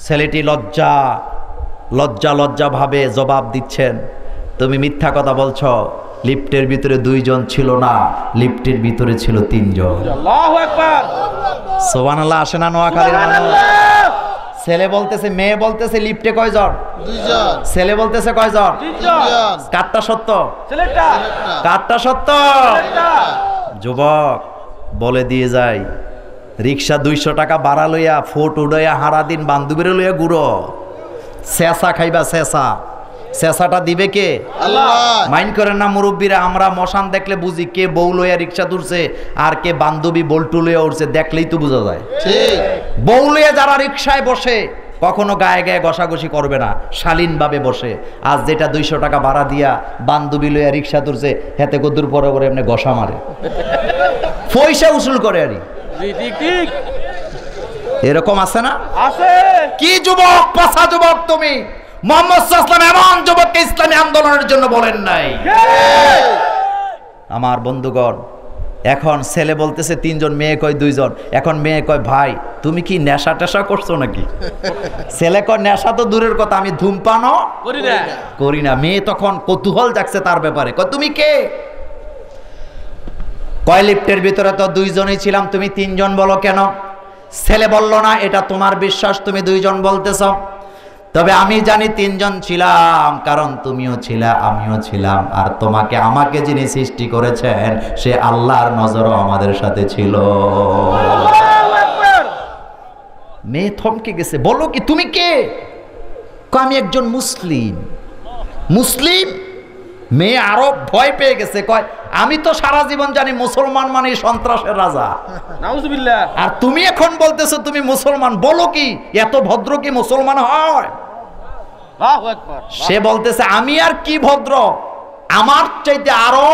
ছেলেটি লজ্জা লজ্জা ভাবে জবাব দিচ্ছেন, তুমি মিথ্যা কথা বলছো, লিফটের ভিতরে 2 জন ছিল না, লিফটের ভিতরে ছিল 3 জন। আল্লাহু আকবার। সুবহানাল্লাহ আসে না নোয়াখালীর মানুষ? সুবহানাল্লাহ। ছেলে বলতেছে, মেয়ে বলতেছে লিফটে কয়জন? 2 জন। ছেলে বলতেছে কয়জন? 3 জন। কারটা সত্য? ছেলেটা। কারটা সত্য? ছেলেটা। যুবক বলে দিয়ে যায়, রিক্সা 200 টাকা ভাড়া লইয়া, ফোট উড়াইয়া হারা দিন বান্ধবীরে লইয়া ঘুরো, চেঁচা খাইবা, চেঁচাটা দিবে কে? আল্লাহ। মাইন্ড করেন না মুরব্বীরা, আমরা মশান দেখলে বুঝি কে বউ লইয়া রিক্সা তুলছে আর কে বান্ধবী বল্টু লইয়া উঠছে, দেখলেই তো বোঝা যায়। ঠিক। বউ লইয়া যারা রিক্সায় বসে কখনো গায়ে গায়ে ঘষাঘষি করবে না, শালীনভাবে বসে। আজ যেটা 200 টাকা ভাড়া দিয়া বান্ধবী লইয়া রিক্সা তুলছে, হেতে কদ্দুর পরে পরে এমনি ঘষা মারে, পয়সা উসুল করে। আরে ঠিক ঠিক। এরকম আছে না? আছে। কি যুবক, পাছা যুবক তুমি! মুহাম্মদ সাল্লাল্লাহু আলাইহি ওয়াসাল্লাম এমন যুবককে ইসলামী আন্দোলনের জন্য বলেন নাই। আমার বন্ধুগণ, এখন ছেলে বলতেছে 3 জন, মেয়ে কয় 2 জন। এখন মেয়ে কয়, ভাই তুমি কি নেশা টেশা করছো নাকি? ছেলে কয়, নেশা তো দূরের কথা, আমি ধূমপানও করি না। মেয়ে তখন কৌতূহল জাগছে তার ব্যাপারে, কয় তুমি কে? কয় লিফটের ভিতরে তো 2 জনই ছিলাম, তুমি 3 জন বলো কেন? ছেলে বলল, না এটা তোমার বিশ্বাস, তুমি 2 জন বলতেছ, তবে আমি জানি 3 জন ছিলাম, কারণ তুমিও ছিলা, আমিও ছিলাম, আর তোমাকে আমাকে যিনি সৃষ্টি করেছেন সে আল্লাহর নজরও আমাদের সাথে ছিল। আল্লাহু আকবার। মেয়ে থমকে গেছে, বলো কি তুমি কে? কয় আমি একজন মুসলিম। মুসলিম? মেয়ে আরো ভয় পেয়ে গেছে, কয় আমি তো সারা জীবন জানি মুসলমান মানে সন্ত্রাসের রাজা, নাউজুবিল্লাহ। আর তুমি এখন বলতেছো তুমি মুসলমান, বলো কি এত ভদ্র কি মুসলমান হয়? আল্লাহু আকবার। সে বলতেছে, আমি আর কি ভদ্র, আমার চাইতে আরো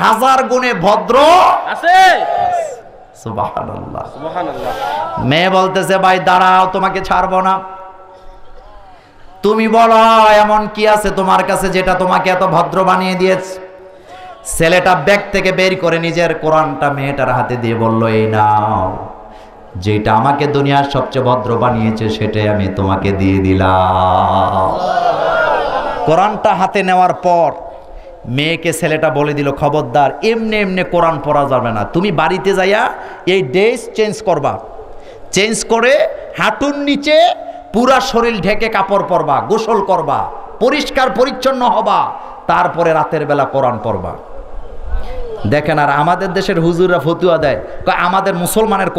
1000 গুণে ভদ্র আছে। সুবহানাল্লাহ। সুবহানাল্লাহ। মেয়ে বলতেছে, ভাই দাঁড়াও, তোমাকে ছাড়বো না, তুমি বলো এমন কি আছে তোমার কাছে যেটা তোমাকে এত ভদ্র বানিয়ে দিয়েছে? ছেলেটা ব্যাগ থেকে বের করে নিজের কোরআনটা মেয়েটার হাতে দিয়ে বলল, এই নাও, যেটা আমাকে দুনিয়ার সবচেয়ে ভদ্র বানিয়েছে সেটাই আমি তোমাকে দিয়ে দিলাম। কোরআনটা হাতে নেওয়ার পর মেয়েকে ছেলেটা বলে দিল, খবরদার এমনি এমনি কোরআন পড়া যাবে না, তুমি বাড়িতে যাইয়া এই ড্রেস চেঞ্জ করবা, চেঞ্জ করে হাঁটুর নিচে পুরা শরীর ঢেকে কাপড় পরবা, গোসল করবা, পরিষ্কার পরিচ্ছন্ন হবা, তারপরে রাতের বেলা কোরআন পড়বা। দেখেন, আর আমাদের দেশের হুজুররা ফতুয়া দেয়, আমাদের মুসলমানের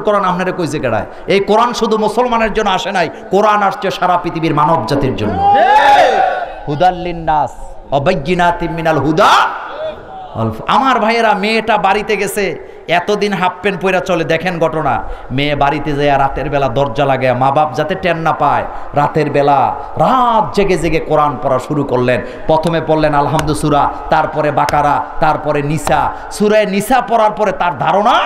কোরআন আপনারা কইছে কেডায়? এই কোরআন শুধু মুসলমানের জন্য আসে নাই, কোরআন আসছে সারা পৃথিবীর মানব জাতির জন্য। হুদাল লিন্নাস অবাইয়িনাতিম মিনাল হুদা। আমার ভাইয়েরা, মেয়েটা বাড়িতে গেছে, এতদিন হাফ প্যান্ট পরে চলে, দেখেন ঘটনা। মেয়ে বাড়িতে যায় রাতের বেলা দরজা লাগায়, মা বাপ যাতে টেন না পায়, রাতের বেলা রাত জেগে জেগে কোরআন পড়া শুরু করলেন। প্রথমে পড়লেন আলহামদু সূরা, তারপরে বাকারা, তারপরে নিসা। সূরা নিসা পড়ার পরে তার ধারণা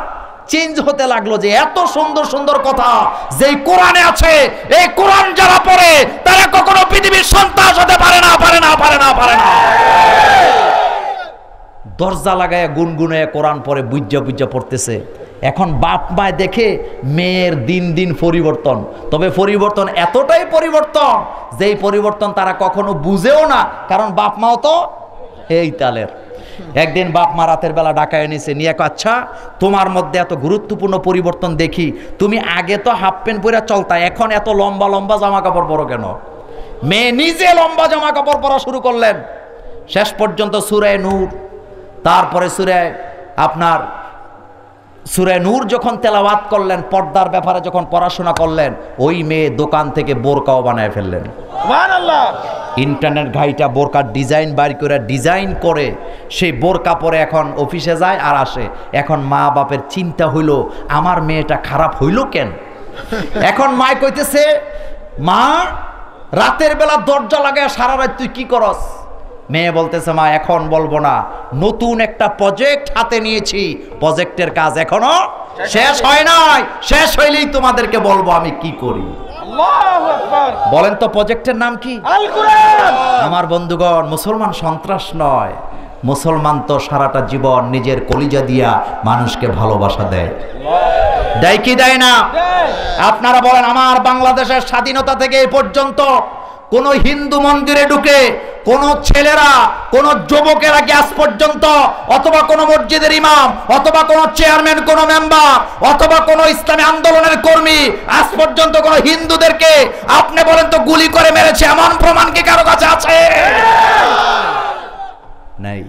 চেঞ্জ হতে লাগলো যে এত সুন্দর সুন্দর কথা যেই কোরআনে আছে, এই কোরআন যারা পড়ে তারা কখনো পৃথিবীর সন্ত্রাস হতে পারে না, পারে না, পারে না, পারে না। দরজা লাগায় গুনগুনে কোরআন পড়ে, বুঝা বুঝা পড়তেছে। এখন বাপ মায় দেখে মেয়ের দিন দিন পরিবর্তন, তবে পরিবর্তন এতটাই পরিবর্তন যেই পরিবর্তন তারা কখনো বুঝেও না, কারণ বাপ মাও তো এই তালের। একদিন বাপ মা রাতের বেলা ডাকায় এনেছে, নিয়ে আচ্ছা তোমার মধ্যে এত গুরুত্বপূর্ণ পরিবর্তন দেখি, তুমি আগে তো হাফ প্যান্ট পরে চলতা, এখন এত লম্বা লম্বা জামা কাপড় পরো কেন? মেয়ে নিজে লম্বা জামা কাপড় পরা শুরু করলেন। শেষ পর্যন্ত সূরা নূর, তারপরে সূরা নূর যখন তেলাওয়াত করলেন, পর্দার ব্যাপারে যখন পড়াশোনা করলেন, ওই মেয়ে দোকান থেকে বোরকাও বানায় ফেললেন। সুবহানাল্লাহ। ইন্টারনেট ঘাইটা বোরকার ডিজাইন বাইর করে ডিজাইন করে সেই বোরকা পরে এখন অফিসে যায় আর আসে। এখন মা বাপের চিন্তা হইল আমার মেয়েটা খারাপ হইল কেন? এখন মায় কইতেছে, মা রাতের বেলা দরজা লাগায় সারা রাত তুই কি করস? মেয়ে বলতেছে, মা এখন বলবো না, নতুন একটা প্রজেক্ট হাতে নিয়েছি, প্রজেক্টের কাজ এখনো শেষ হয় নাই, শেষ হইলেই তোমাদেরকে বলবো আমি কি করি। আল্লাহু আকবার। বলেন তো প্রজেক্টের নাম কি? আল কোরআন। আমার বন্ধুগণ, মুসলমান সন্ত্রাস নয়, মুসলমান তো সারাটা জীবন নিজের কলিজা দিয়া মানুষকে ভালোবাসা দেয়। দেয় কি দেয় না? আপনারা বলেন, আমার বাংলাদেশের স্বাধীনতা থেকে এই পর্যন্ত কোন হিন্দু মন্দিরে ঢুকে কোন ছেলেরা, কোন যুবকেরা কি আজ পর্যন্ত, অথবা কোন মসজিদের ইমাম, অথবা কোন চেয়ারম্যান, কোন মেম্বার, অথবা কোন ইসলামী আন্দোলনের কর্মী আজ পর্যন্ত কোন হিন্দুদেরকে আপনি বলেন তো গুলি করে মেরেছে এমন প্রমাণ কি কারো কাছে আছে? নাই।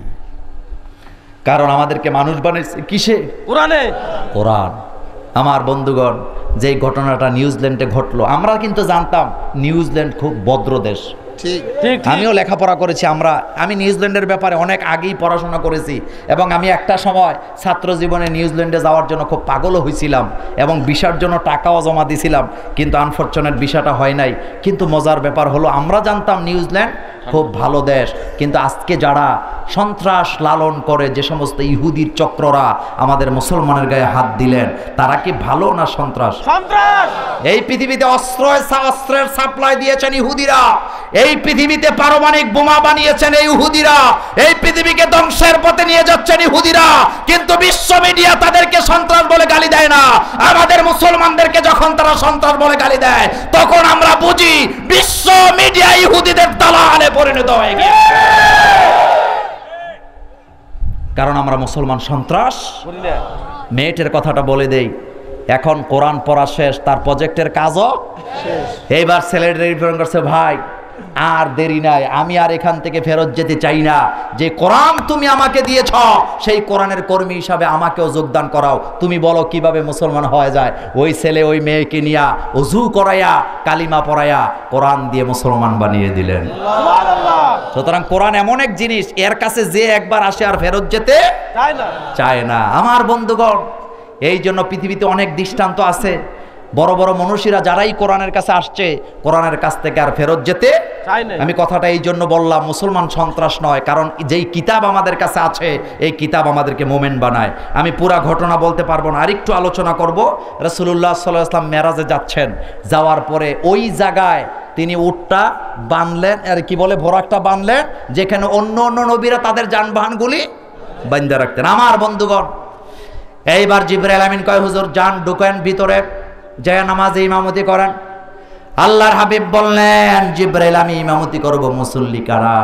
কারণ আমাদেরকে মানুষ বানিয়েছে কিসে? কোরআনে। কোরআন। আমার বন্ধুগণ, যেই ঘটনাটা নিউজিল্যান্ডে ঘটলো, আমরা কিন্তু জানতাম নিউজিল্যান্ড খুব ভদ্র দেশ। ঠিক। আমিও লেখাপড়া করেছি, আমি নিউজিল্যান্ডের ব্যাপারে অনেক আগেই পড়াশোনা করেছি, এবং আমি একটা সময় ছাত্র জীবনে নিউজিল্যান্ডে যাওয়ার জন্য খুব পাগলও হয়েছিলাম এবং ভিসার জন্য টাকাও জমা দিয়েছিলাম, কিন্তু আনফরচুনেট ভিসাটা হয় নাই। কিন্তু মজার ব্যাপার হলো, আমরা জানতাম নিউজিল্যান্ড খুব ভালো দেশ, কিন্তু আজকে যারা সন্ত্রাস লালন করে, যে সমস্ত ইহুদির চক্ররা আমাদের মুসলমানের গায়ে হাত দিলেন, তারা কি ভালো না সন্ত্রাস? সন্ত্রাস। এই পৃথিবীতে অস্ত্রের সাপ্লাই দিয়েছেন ইহুদিরা, এই পৃথিবীতে পারমাণবিক বোমা বানিয়েছেন এই ইহুদিরা, এই পৃথিবীকে ধ্বংসের পথে নিয়ে যাচ্ছেন ইহুদিরা, কিন্তু বিশ্ব মিডিয়া তাদেরকে সন্ত্রাস বলে গালি দেয় না। আমাদের মুসলমানদেরকে যখন তারা সন্ত্রাস বলে গালি দেয়, তখন আমরা বুঝি বিশ্ব মিডিয়া ইহুদিদের দালালে পরিণত হয়ে গেছে। কারণ আমরা মুসলমান সন্ত্রাস। মেয়েটের কথাটা বলে দেই, এখন কোরআন পড়া শেষ, তার প্রজেক্টের কাজও শেষ। এইবার ছেলেটা রিফারেন্স করছে, ভাই আর দেরি নাই, আমি আর এখান থেকে ফেরত যেতে চাই না, যে কোরআন তুমি আমাকে দিয়েছ সেই কোরআনের কর্মী হিসাবে আমাকেও যোগদান করাও, তুমি বলো কিভাবে মুসলমান হয়ে যায়। ওই ছেলে ওই মেয়েকে নিয়া ওযু করাইয়া কালিমা পড়াইয়া কোরআন দিয়ে মুসলমান বানিয়ে দিলেন। সুতরাং কোরআন এমন এক জিনিস, এর কাছে যে একবার আসে আর ফেরত যেতে চায় না। আমার বন্ধুগণ, এই জন্য পৃথিবীতে অনেক দৃষ্টান্ত আছে, বড় বড় মনীষীরা যারাই কোরআনের কাছে আসছে, কোরআনের কাছ থেকে আর ফেরত যেতে চায় না। আমি কথাটা এই জন্য বললাম, মুসলমান সন্ত্রাস নয়, কারণ যেই কিতাব আমাদের কাছে আছে এই কিতাব আমাদেরকে মোমেন বানায়। আমি পুরা ঘটনা বলতে পারবো না, আরেকটু আলোচনা করব। রাসূলুল্লাহ সাল্লাল্লাহু আলাইহি ওয়াসাল্লাম মেরাজে যাচ্ছেন, যাওয়ার পরে ওই জায়গায় তিনি উটটা বানলেন, আর কি বলে ভোরাকটা বানলেন, যেখানে অন্য অন্য নবীরা তাদের যানবাহনগুলি বাঁধা রাখতেন। আমার বন্ধুগণ, এইবার জিবরাইল আমিন কয়, হুজুর যান, ঢুকেন ভিতরে, যায় নামাজে ইমামতি করেন। আল্লাহর হাবিব বললেন, জিবরাইল আমি ইমামতি করব, মুসল্লি কারা?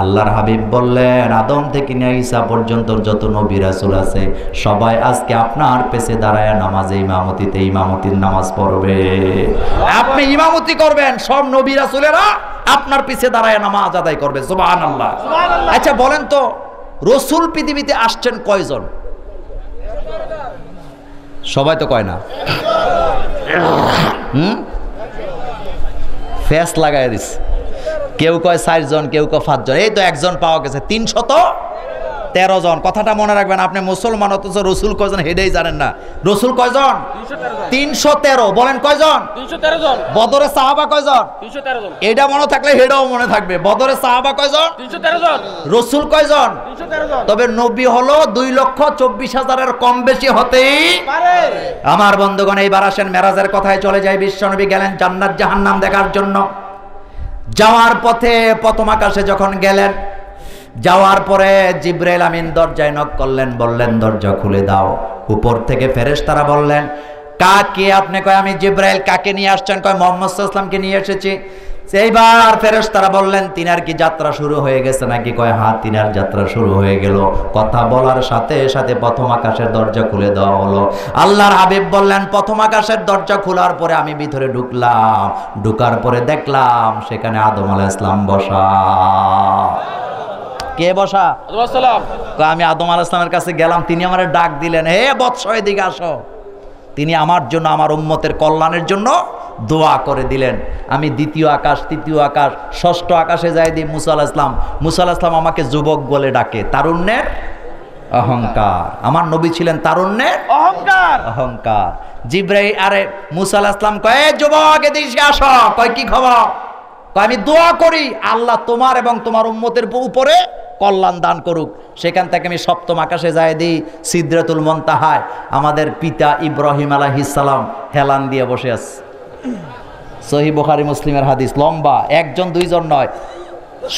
আল্লাহর হাবিব বললেন, আদম থেকে নিয়ে ঈসা পর্যন্ত যত নবী রাসূল আছে সবাই আজকে আপনার পেছে দাঁড়ায় নামাজে ইমামতির নামাজ পড়বে। আপনি ইমামতি করবেন, সব নবী রাসূলেরা আপনার পিছে দাঁড়ায় নামাজ আদায় করবে। সুবহানাল্লাহ। আচ্ছা বলেন তো, রসুল পৃথিবীতে আসছেন কয়জন? সবাই তো কয় না। ফেস লাগাই দিস, কেউ কয় 4 জন, কেউ কয় 5 জন, এই তো একজন পাওয়া গেছে। 313 জন। কথাটা মনে রাখবেন, আপনি মুসলমান অথচ রসুল কয়জন হেডেই জানেন না। রসুল কয়জন? 313। বলেন কয়জন? 313 জন। বদরের সাহাবা কয়জন? 313 জন। এটা মনে থাকলে হেডাও মনে থাকবে। বদরের সাহাবা কয়জন? 313 জন। রসুল কয়জন? 313 জন। তবে নবী হলো 2,24,000-এর কম বেশি হতেই পারে। আমার বন্ধুগণ, এইবার আসেন মেরাজের কথায় চলে যায়। বিশ্বনবী গেলেন জান্নাত জাহান্নাম দেখার জন্য। যাওয়ার পথে প্রথম আকাশে যখন গেলেন, যাওয়ার পরে জিবরাইল আমিন দরজায় নক করলেন, বললেন দরজা খুলে দাও। উপর থেকে ফেরেশতারা বললেন কাকে? আপনি কয় আমি জিবরাইল। কাকে নিয়ে আসছেন? কয় মুহাম্মদ সাল্লাল্লাহু আলাইহি ওয়াসাল্লামকে নিয়ে এসেছি। এইবার ফেরেশতারা বললেন তিনার কি যাত্রা শুরু হয়ে গেছে নাকি? কয় হ্যাঁ, তিনার যাত্রা শুরু হয়ে গেল। কথা বলার সাথে সাথে প্রথম আকাশের দরজা খুলে দেওয়া হলো। আল্লাহর হাবিব বললেন প্রথম আকাশের দরজা খোলার পরে আমি ভিতরে ঢুকলাম। ঢুকার পরে দেখলাম সেখানে আদম আলাইহিস সালাম বসা। কে বসা? আমি আদম আলাইহিস সালামের কাছে গেলাম, তিনি আমারে ডাক দিলেন, হে বৎস এদিকে আসো। তিনি আমার জন্য, আমার উম্মতের কল্যাণের জন্য দোয়া করে দিলেন। আমি দ্বিতীয় আকাশ, তৃতীয় আকাশ, ষষ্ঠ আকাশে যাই দিই। মুসা আলাইহিস সালাম, মুসা আলাইহিস সালাম আমাকে যুবক বলে ডাকে, তারুণ্যের অহংকার। আমার নবী ছিলেন তারুণ্যের অহংকার। অহংকার। জিবরাইল আরে মুসা আলাইহিস সালাম কয় যুবক এদিকে আসো। কয় কি খবর? কয় আমি দোয়া করি আল্লাহ তোমার এবং তোমার উম্মতের উপরে কল্যাণ দান করুক। সেখান থেকে আমি সপ্তম আকাশে যাই দিই, সিদরাতুল মুনতাহায় আমাদের পিতা ইব্রাহিম আলাইহিস সালাম হেলান দিয়ে বসে আছে। সহিহ বুখারী মুসলিমের হাদিস, লম্বা, একজন দুইজন নয়।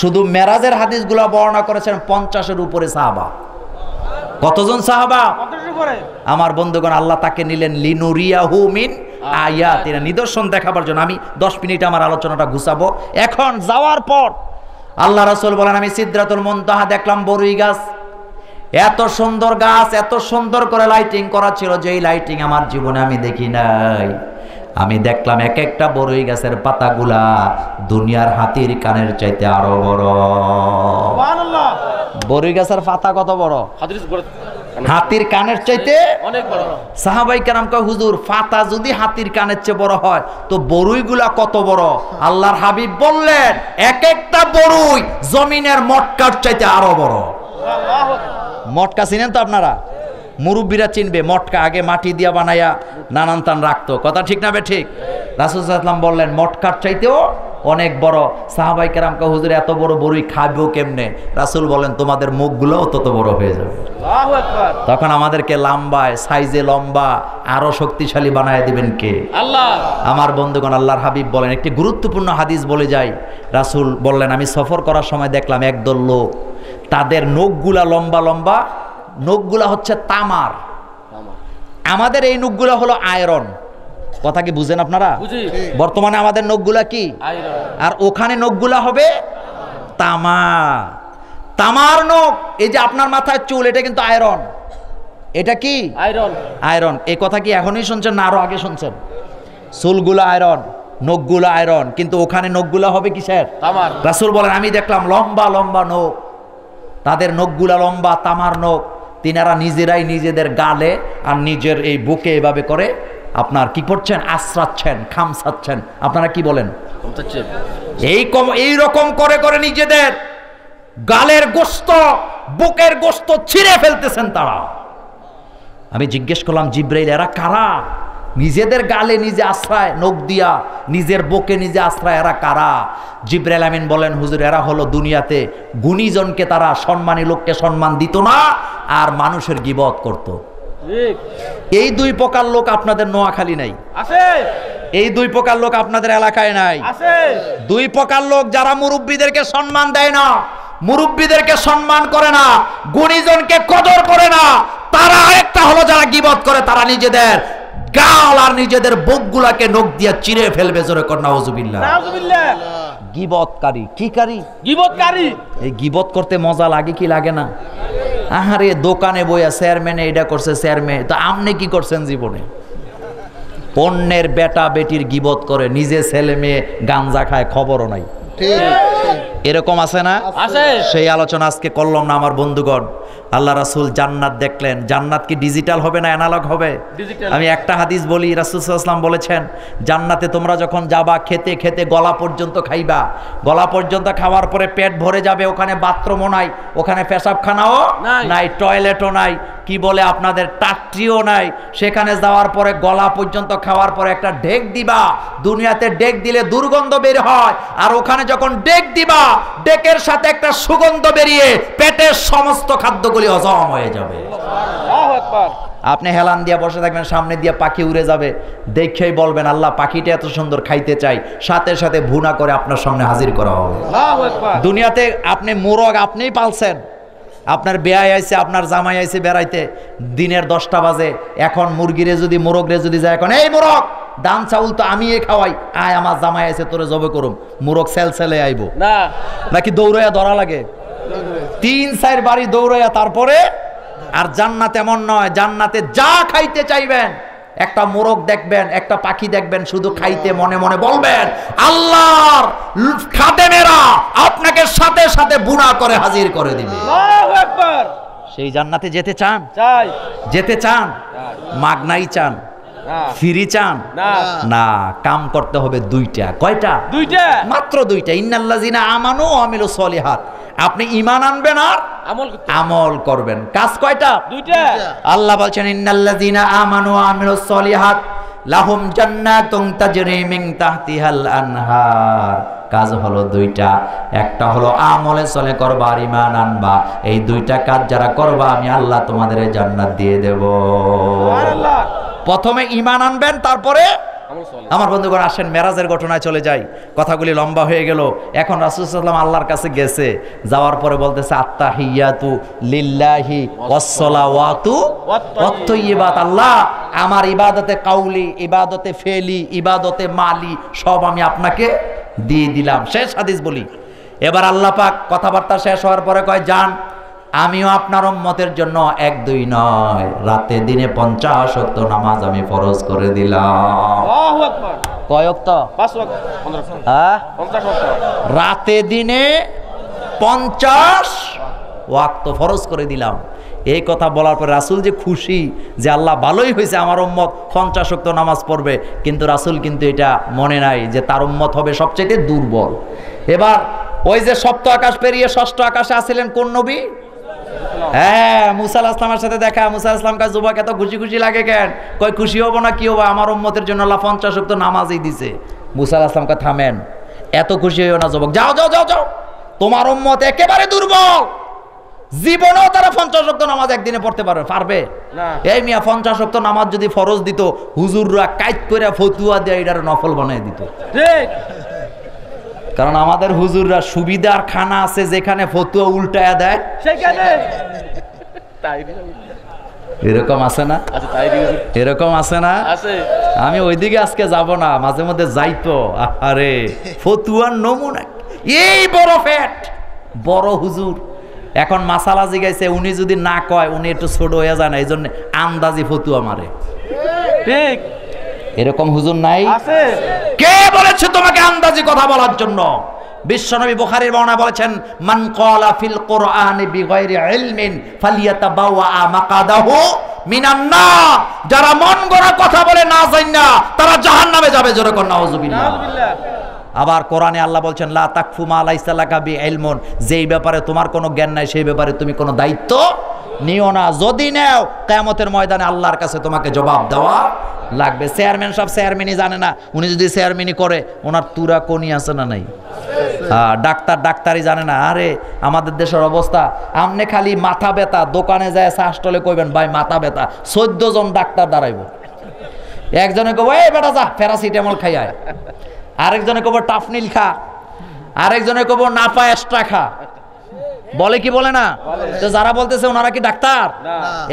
শুধু মেরাজের হাদিসগুলো বর্ণনা করেছেন 50-এর উপরে সাহাবা। কতজন সাহাবা? 50 উপরে। আমার বন্ধুগণ, আল্লাহ তাকে নিলেন লিনুরিয়াহু মিন আয়াতিনা, নিদর্শন দেখাবার জন্য। আমি 10 মিনিট আমার আলোচনাটা গুছাবো। এখন যাওয়ার পর আল্লাহ রাসূল বলেন আমি সিদরাতুল মুনতাহা দেখলাম, বরই গাছ। এত সুন্দর গাছ, এত সুন্দর করে লাইটিং করা ছিল, যেই লাইটিং আমার জীবনে আমি দেখি নাই। আমি দেখলাম এক একটা বরই গাছের পাতাগুলা দুনিয়ার হাতির কানের চাইতে আরো বড়। সুবহানাল্লাহ। বরই গাছের পাতা কত বড়? হাতির কানের চাইতে অনেক বড়। সাহাবাই কেরাম কয় হুজুর পাতা যদি হাতির কানের চেয়ে বড় হয় তো বরুইগুলা কত বড়? আল্লাহর হাবিব বললেন এক একটা বরুই জমিনের মটকার চাইতে আরো বড়। মটকা চিনেন তো আপনারা? মুরব্বীরা চিনবে। মটকা আগে মাটি দিয়া বানাইয়া নানান তান রাখতো। কথা ঠিক না বে ঠিক? রাসূল সাল্লাল্লাহু আলাইহি ওয়াসাল্লাম বললেন মটকার চাইতেও অনেক বড়। সাহাবাই কেরাম কয় হুজুর এত বড় বরুই খাবেও কেমনে? রাসূল বলেন তোমাদের মুখগুলোও তত বড় হয়ে যাবে। আল্লাহু আকবার। তখন আমাদেরকে লম্বায়, সাইজে লম্বা, আরো শক্তিশালী বানায় দিবেন কে? আল্লাহ। আমার বন্ধুগণ, আল্লাহর হাবিব বলেন একটি গুরুত্বপূর্ণ হাদিস বলে যাই। রাসূল বললেন আমি সফর করার সময় দেখলাম একদল লোক, তাদের নখগুলা লম্বা লম্বা, নখগুলা হচ্ছে তামার। আমাদের এই নখগুলা হলো আয়রন। কথা কি বুঝেন আপনারা? বর্তমানে আমাদের নখগুলা কি? আর ওখানে নখগুলা হবে তামা। তামার নখ। এই যে আপনার মাথায় চুল, এটা কিন্তু আয়রন। এটা কি? আয়রন। আয়রন। এই কথা কি এখনই শুনছেন না আরো আগে শুনছেন? চুলগুলো আয়রন, নখগুলো আয়রন, কিন্তু ওখানে নখগুলো হবে কিসের? তামার। রাসূল বলেন আমি দেখলাম লম্বা লম্বা নখ, তাদের নখগুলা লম্বা তামার নখ। তিনারা নিজেরাই নিজেদের গালে আর নিজের এই বুকে এভাবে করে আপনার কি করছেন? আশ্রাচ্ছেন, খামসাচ্ছেন। আপনারা কি বলেন? এই রকম করে করে নিজেদের গালের গোশত, বুকের গোশত ছিঁড়ে ফেলতেছেন তারা। আমি জিজ্ঞেস করলাম জিবরাইল এরা কারা? নিজেদের গালে নিজে আশ্রয়, নখ দিয়া নিজের বুকে নিজে আশ্রয়, এরা কারা? জিবরাইল আমিন বলেন হুজুর এরা হলো দুনিয়াতে গুণীজনকে, তারা সম্মানী লোককে সম্মান দিত না আর মানুষের গীবত করত। এই দুই প্রকার লোক আপনাদের নোয়াখালী নাই আছে। এই দুই প্রকার লোক আপনাদের এলাকায় নাই আছে। দুই প্রকার লোক যারা মুরব্বীদেরকে সম্মান দেয় না, মুরব্বীদেরকে সম্মান করে না, গুণীজনকে কদর করে না। তারা একটা হলো যারা গীবত করে, তারা নিজেদের গাল আর নিজেদের বুকগুলাকে নখ দিয়ে চিরে ফেলবে। জোরে কর নাউজুবিল্লাহ। নাউজুবিল্লাহ। গীবতকারী। কি কারী? গীবতকারী। এই গীবত করতে মজা লাগে কি লাগে না? আহারে দোকানে বইয়া চেয়ারম্যানে এটা করছে, চেয়ারম্যান তো আপনি কি করছেন জীবনে? অন্যের বেটা বেটির গীবত করে, নিজে ছেলে মেয়ে গাঞ্জা খায়, খবরও নাই। এরকম আছে না? আছে। সেই আলোচনা আজকে করলাম না আমার বন্ধুগণ। আল্লাহ রাসূল জান্নাত দেখলেন। জান্নাত কি ডিজিটাল হবে না অ্যানালগ হবে? ডিজিটাল। আমি একটা হাদিস বলি, রাসূল সাল্লাল্লাহু আলাইহি ওয়াসাল্লাম বলেছেন জান্নাতে তোমরা যখন যাবা খেতে খেতে গলা পর্যন্ত খাইবা, গলা পর্যন্ত খাওয়ার পরে পেট ভরে যাবে, ওখানে বাথরুমও নাই, ওখানে পেশাবখানাও নাই, টয়লেটও নাই, কি বলে আপনাদের টাট্রিও নাই। সেখানে যাওয়ার পরে গলা পর্যন্ত খাওয়ার পরে একটা ঢেক দিবা। দুনিয়াতে ঢেক দিলে দুর্গন্ধ বের হয়, আর ওখানে যখন ঢেক দিবা ঢেকের সাথে একটা সুগন্ধ বেরিয়ে পেটের সমস্ত খাদ্যগুলি হজম হয়ে যাবে। আল্লাহু আকবার। আপনি হেলান দিয়ে বসে থাকবেন, সামনে দিয়ে পাখি উড়ে যাবে, দেখেই বলবেন আল্লাহ পাখিটা এত সুন্দর, খাইতে চাই, সাথে সাথে ভুনা করে আপনার সামনে হাজির করা হবে। আল্লাহু আকবার। দুনিয়াতে আপনি মোরগ আপনিই পালছেন, আপনার বেয়াই আইছে, আপনার জামাই আইছে বেড়াইতে, দিনের 10টা বাজে, এখন মুরগিরে যদি মোরগরে যদি যায়, এখন এই মোরগ দান চাউল তো আমি খাওয়াই, আয় আমার জামাই আইছে তোরে জবে করুম, মোরগ সেলসেলে আইব না, নাকি দৌড়াইয়া ধরা লাগে? 3-4 বাড়ি দৌড়াইয়া তারপরে। আর জান্নাত এমন নয়, জান্নাতে যা খাইতে চাইবেন, একটা মোরগ দেখবেন, একটা পাখি দেখবেন, শুধু খাইতে মনে মনে বলবেন আল্লাহর খাদেমেরা আপনাকে সাথে সাথে বুনা করে হাজির করে দিবে। আল্লাহু আকবার। সেই জান্নাতে যেতে চান? চাই। যেতে চান? মাগনাই চান? না, ফ্রি চান? না, না, কাম করতে হবে 2টা। কয়টা? 2টা, মাত্র 2টা। ইন্নাল্লাযিনা আমানু ওয়া আমিলুস সলিহাত। আপনি ঈমান আনবেন আর আমল করতে। আমল করবেন। কাজ কয়টা? 2টা। আল্লাহ বলছেন ইন্নাল্লাযিনা আমানু ওয়া আমিলুস সলিহাত লাহুম জান্নাতুন তাজরি মিন তাহতিহাল আনহার। কাজ হলো 2টা, একটা হলো আমলে চলে করবা আর ঈমান আনবা। এই 2টা কাজ যারা করবা আমি আল্লাহ তোমাদের জান্নাত দিয়ে দেব। সুবহানাল্লাহ। প্রথমে ঈমান আনবেন, তারপরে আমল চলে। আমার বন্ধুগণ আসেন মেরাজের ঘটনায় চলে যাই, কথাগুলি লম্বা হয়ে গেল। এখন রাসূল সাল্লাল্লাহু আলাইহি ওয়াসাল্লাম আল্লাহর কাছে গেছে, যাওয়ার পরে বলতেছে আত্তাহিয়াতু লিল্লাহি ওয়াসসালাওয়াতু ওয়াত-তাইয়্যিবাত। আল্লাহ আমার ইবাদতে কাউলি, ইবাদতে ফেলি, ইবাদতে মালি সব আমি আপনাকে দিয়ে দিলাম। শেষ হাদিস বলি। এবার আল্লাহ পাক কথাবার্তা শেষ হওয়ার পরে কয় যান, আমিও আপনার উম্মতের জন্য 1-2 নয়, রাতে দিনে 50 ওয়াক্ত নামাজ আমি ফরজ করে দিলাম। আল্লাহু আকবার। কয় ওয়াক্ত? 5 ওয়াক্ত। 15 হ্যাঁ, 50 ওয়াক্ত। রাতে দিনে 50 ওয়াক্ত ফরজ করে দিলাম। এই কথা বলার পর রাসূল যে খুশি যে আল্লাহ ভালোই হয়েছে, আমার উম্মত 50 ওয়াক্ত নামাজ পড়বে, কিন্তু রাসূল কিন্তু এটা মনে নাই যে তার উম্মত হবে সবচেয়ে দুর্বল। এবার ওই যে সপ্ত আকাশ পেরিয়ে ষষ্ঠ আকাশে আসছিলেন কোন নবী? হ্যাঁ, মুসা আলাইহিস সালামের সাথে দেখা। মুসা আলাইহিস সালাম কয় যুবক এত খুশি খুশি লাগে কেন? কয় খুশি হবো না কি হবো, আমার উম্মতের জন্য আল্লাহ 50 ওয়াক্ত নামাজই দিছে। মুসা আলাইহিস সালাম কয় থামেন, এত খুশি হইও না যুবক, যাও যাও যাও যাও, তোমার উম্মত একেবারে দুর্বল, জীবনেও তারা 50 ওয়াক্ত নামাজ একদিনে পড়তে পারবে না। এই মিয়া 50 ওয়াক্ত নামাজ যদি ফরজ দিত, হুজুররা কাইত করে ফতুয়া দিয়ে এটার নফল বানিয়ে দিত। ঠিক। কারণ আমাদের হুজুররা সুবিধার খানা আছে যেখানে ফতুয়া উল্টায়া দেয়, সেখানে তাই এরকম আছে না? আচ্ছা, তাই এরকম আছে না? আছে। আমি ওইদিকে আজকে যাব না, মাঝে মধ্যে যাইতো। আরে ফতুয়ার নমুনা, এই বড় ফ্যাট বড় হুজুর এখন মাসালা জিগাইছে, উনি যদি না কয় উনি একটু ছোট হয়ে যায় না, এই জন্য আন্দাজি ফতুয়া মারে। ঠিক এরকম হুজুর নাই? আছে। কে বলেছে তোমাকে আন্দাজি কথা বলার জন্য? বিশ্বনবী বুখারীর বর্ণনা বলেছেন মান ক্বালা ফিল কুরআনি বিগাইরি ইলমিন ফালিয়াতাবাওয়া মাকাদাহু মিনান নার। যারা মন গড়া কথা বলে না জান্না তারা জাহান্নামে যাবে। জোরে কোন নাউজুবিল্লাহ। নাউজুবিল্লাহ। আবার কোরআনে আল্লাহ বলছেন লা তাকফু মা লাইসা লাকা বিইলমুন, যেই ব্যাপারে তোমার কোনো জ্ঞান নাই সেই ব্যাপারে তুমি কোনো দায়িত্ব নিও না। যদি নেও কিয়ামতের ময়দানে আল্লাহর কাছে তোমাকে জবাব দেওয়া লাগবে। চেয়ারম্যান সব চেয়ারম্যানই জানে না, উনি যদি চেয়ারম্যানই করে ওনার তুরা কোনি আছে না নাই? ডাক্তার ডাক্তারই জানে না। আরে আমাদের দেশের অবস্থা, আমনে খালি মাথা ব্যথা দোকানে যায় শাসটলে কইবেন ভাই মাথা ব্যথা, 14 জন ডাক্তার দাঁড়াইব। একজনে কব এই বেটা যা প্যারাসিটামল খাই আয়, আরেকজনে কব টাফনিল খা, আরেকজনে কব নাপা এক্সট্রা খা। বলে কি বলে না? তো যারা বলতেছে ওনারা কি ডাক্তার?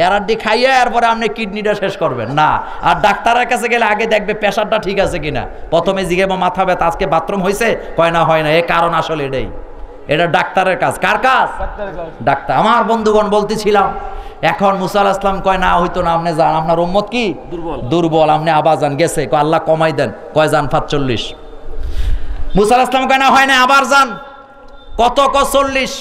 এরাডি খাইয়ে এরপরে আপনি কিডনিটা শেষ করবেন না। আর ডাক্তারের কাছে গেলে আগে দেখবে প্রেশারটা ঠিক আছে কিনা। প্রথমে জিজ্ঞাসা মাথা ব্যথা, আজকে বাথরুম হয়েছে? কয় না হয় না। এ কারণ আসলে এটাই, এটা ডাক্তারের কাজ। কার কাজ? ডাক্তার। আমার বন্ধুগণ বলতেছিলাম এখন মুসা আলাইহিস সালাম কয় না হইতো না, আপনি যান, আপনার উম্মত কি দুর্বল, আপনি আবার যান। গেছে কয় আল্লাহ কমাই দেন, কয় যান 45। মুসা আলাইহিস সালাম কয় না হয় না, আবার যান। কত? 40।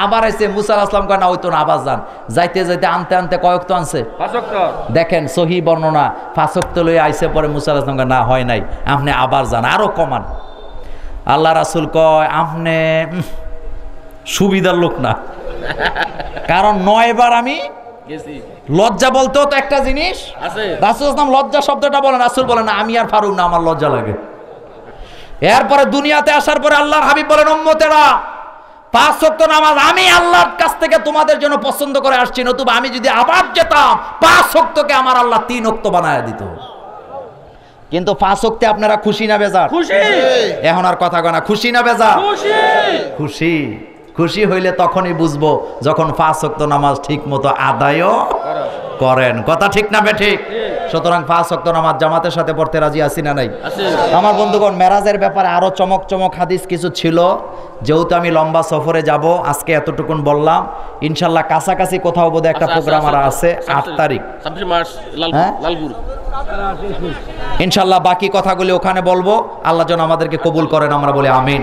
আবার এসে মুসা আলাইহিস সালাম কয় না হইতো না, আবার যান। যাইতে যাইতে আনতে আনতে কয়েক তো আনছে, 5 ওয়াক্ত। দেখেন সহি বর্ণনা, 5 ওয়াক্ত লয়ে আইসে পরে মুসা আলাইহিস সালাম কয় না হয় নাই, আপনি আবার যান, আরো কমান। আল্লাহ রাসূল কয় আপনি সুবিধার লোক না, কারণ 9 বার আমি গেছি লজ্জা বলতেও তো একটা জিনিস আছে। রাসূল ইসলাম লজ্জা শব্দটা বলেন, রাসূল বলেন না আমি আর পারুম না, আমার লজ্জা লাগে। এরপরে দুনিয়াতে আসার পরে আল্লাহর হাবিব বলেন উম্মতেরা 5 ওয়াক্ত নামাজ আমি আল্লাহর কাছ থেকে তোমাদের জন্য পছন্দ করে আসছি, নতুবা আমি যদি আবার যেতাম 5 ওয়াক্তকে আমার আল্লাহ 3 ওয়াক্ত বানায় দিত। কিন্তু 5 ওয়াক্তে আপনারা খুশি না বেজার? খুশি এখন আর কথা কয় না, খুশি না বেজার? খুশি খুশি। খুশি হইলে তখনই বুঝবো যখন 5 ওয়াক্ত নামাজ ঠিক মতো আদায়ও করেন। কথা ঠিক না বেঠিক? সুতরাং 5 ওয়াক্ত নামাজ জামাতের সাথে পড়তে রাজি আছি না নাই? আছে। আমার বন্ধুগণ, মেরাজের ব্যাপারে আরো চমক চমক হাদিস কিছু ছিল, যেহেতু আমি লম্বা সফরে যাব আজকে এতটুকুন বললাম। ইনশাল্লাহ কাছাকাছি কোথাও বোধহয় একটা প্রোগ্রাম আর আছে 8 তারিখ, 26 মার্চ হ্যাঁ? লালপুর। ইনশাল্লাহ বাকি কথাগুলি ওখানে বলবো। আল্লাহ যেন আমাদেরকে কবুল করেন, আমরা বলি আমিন।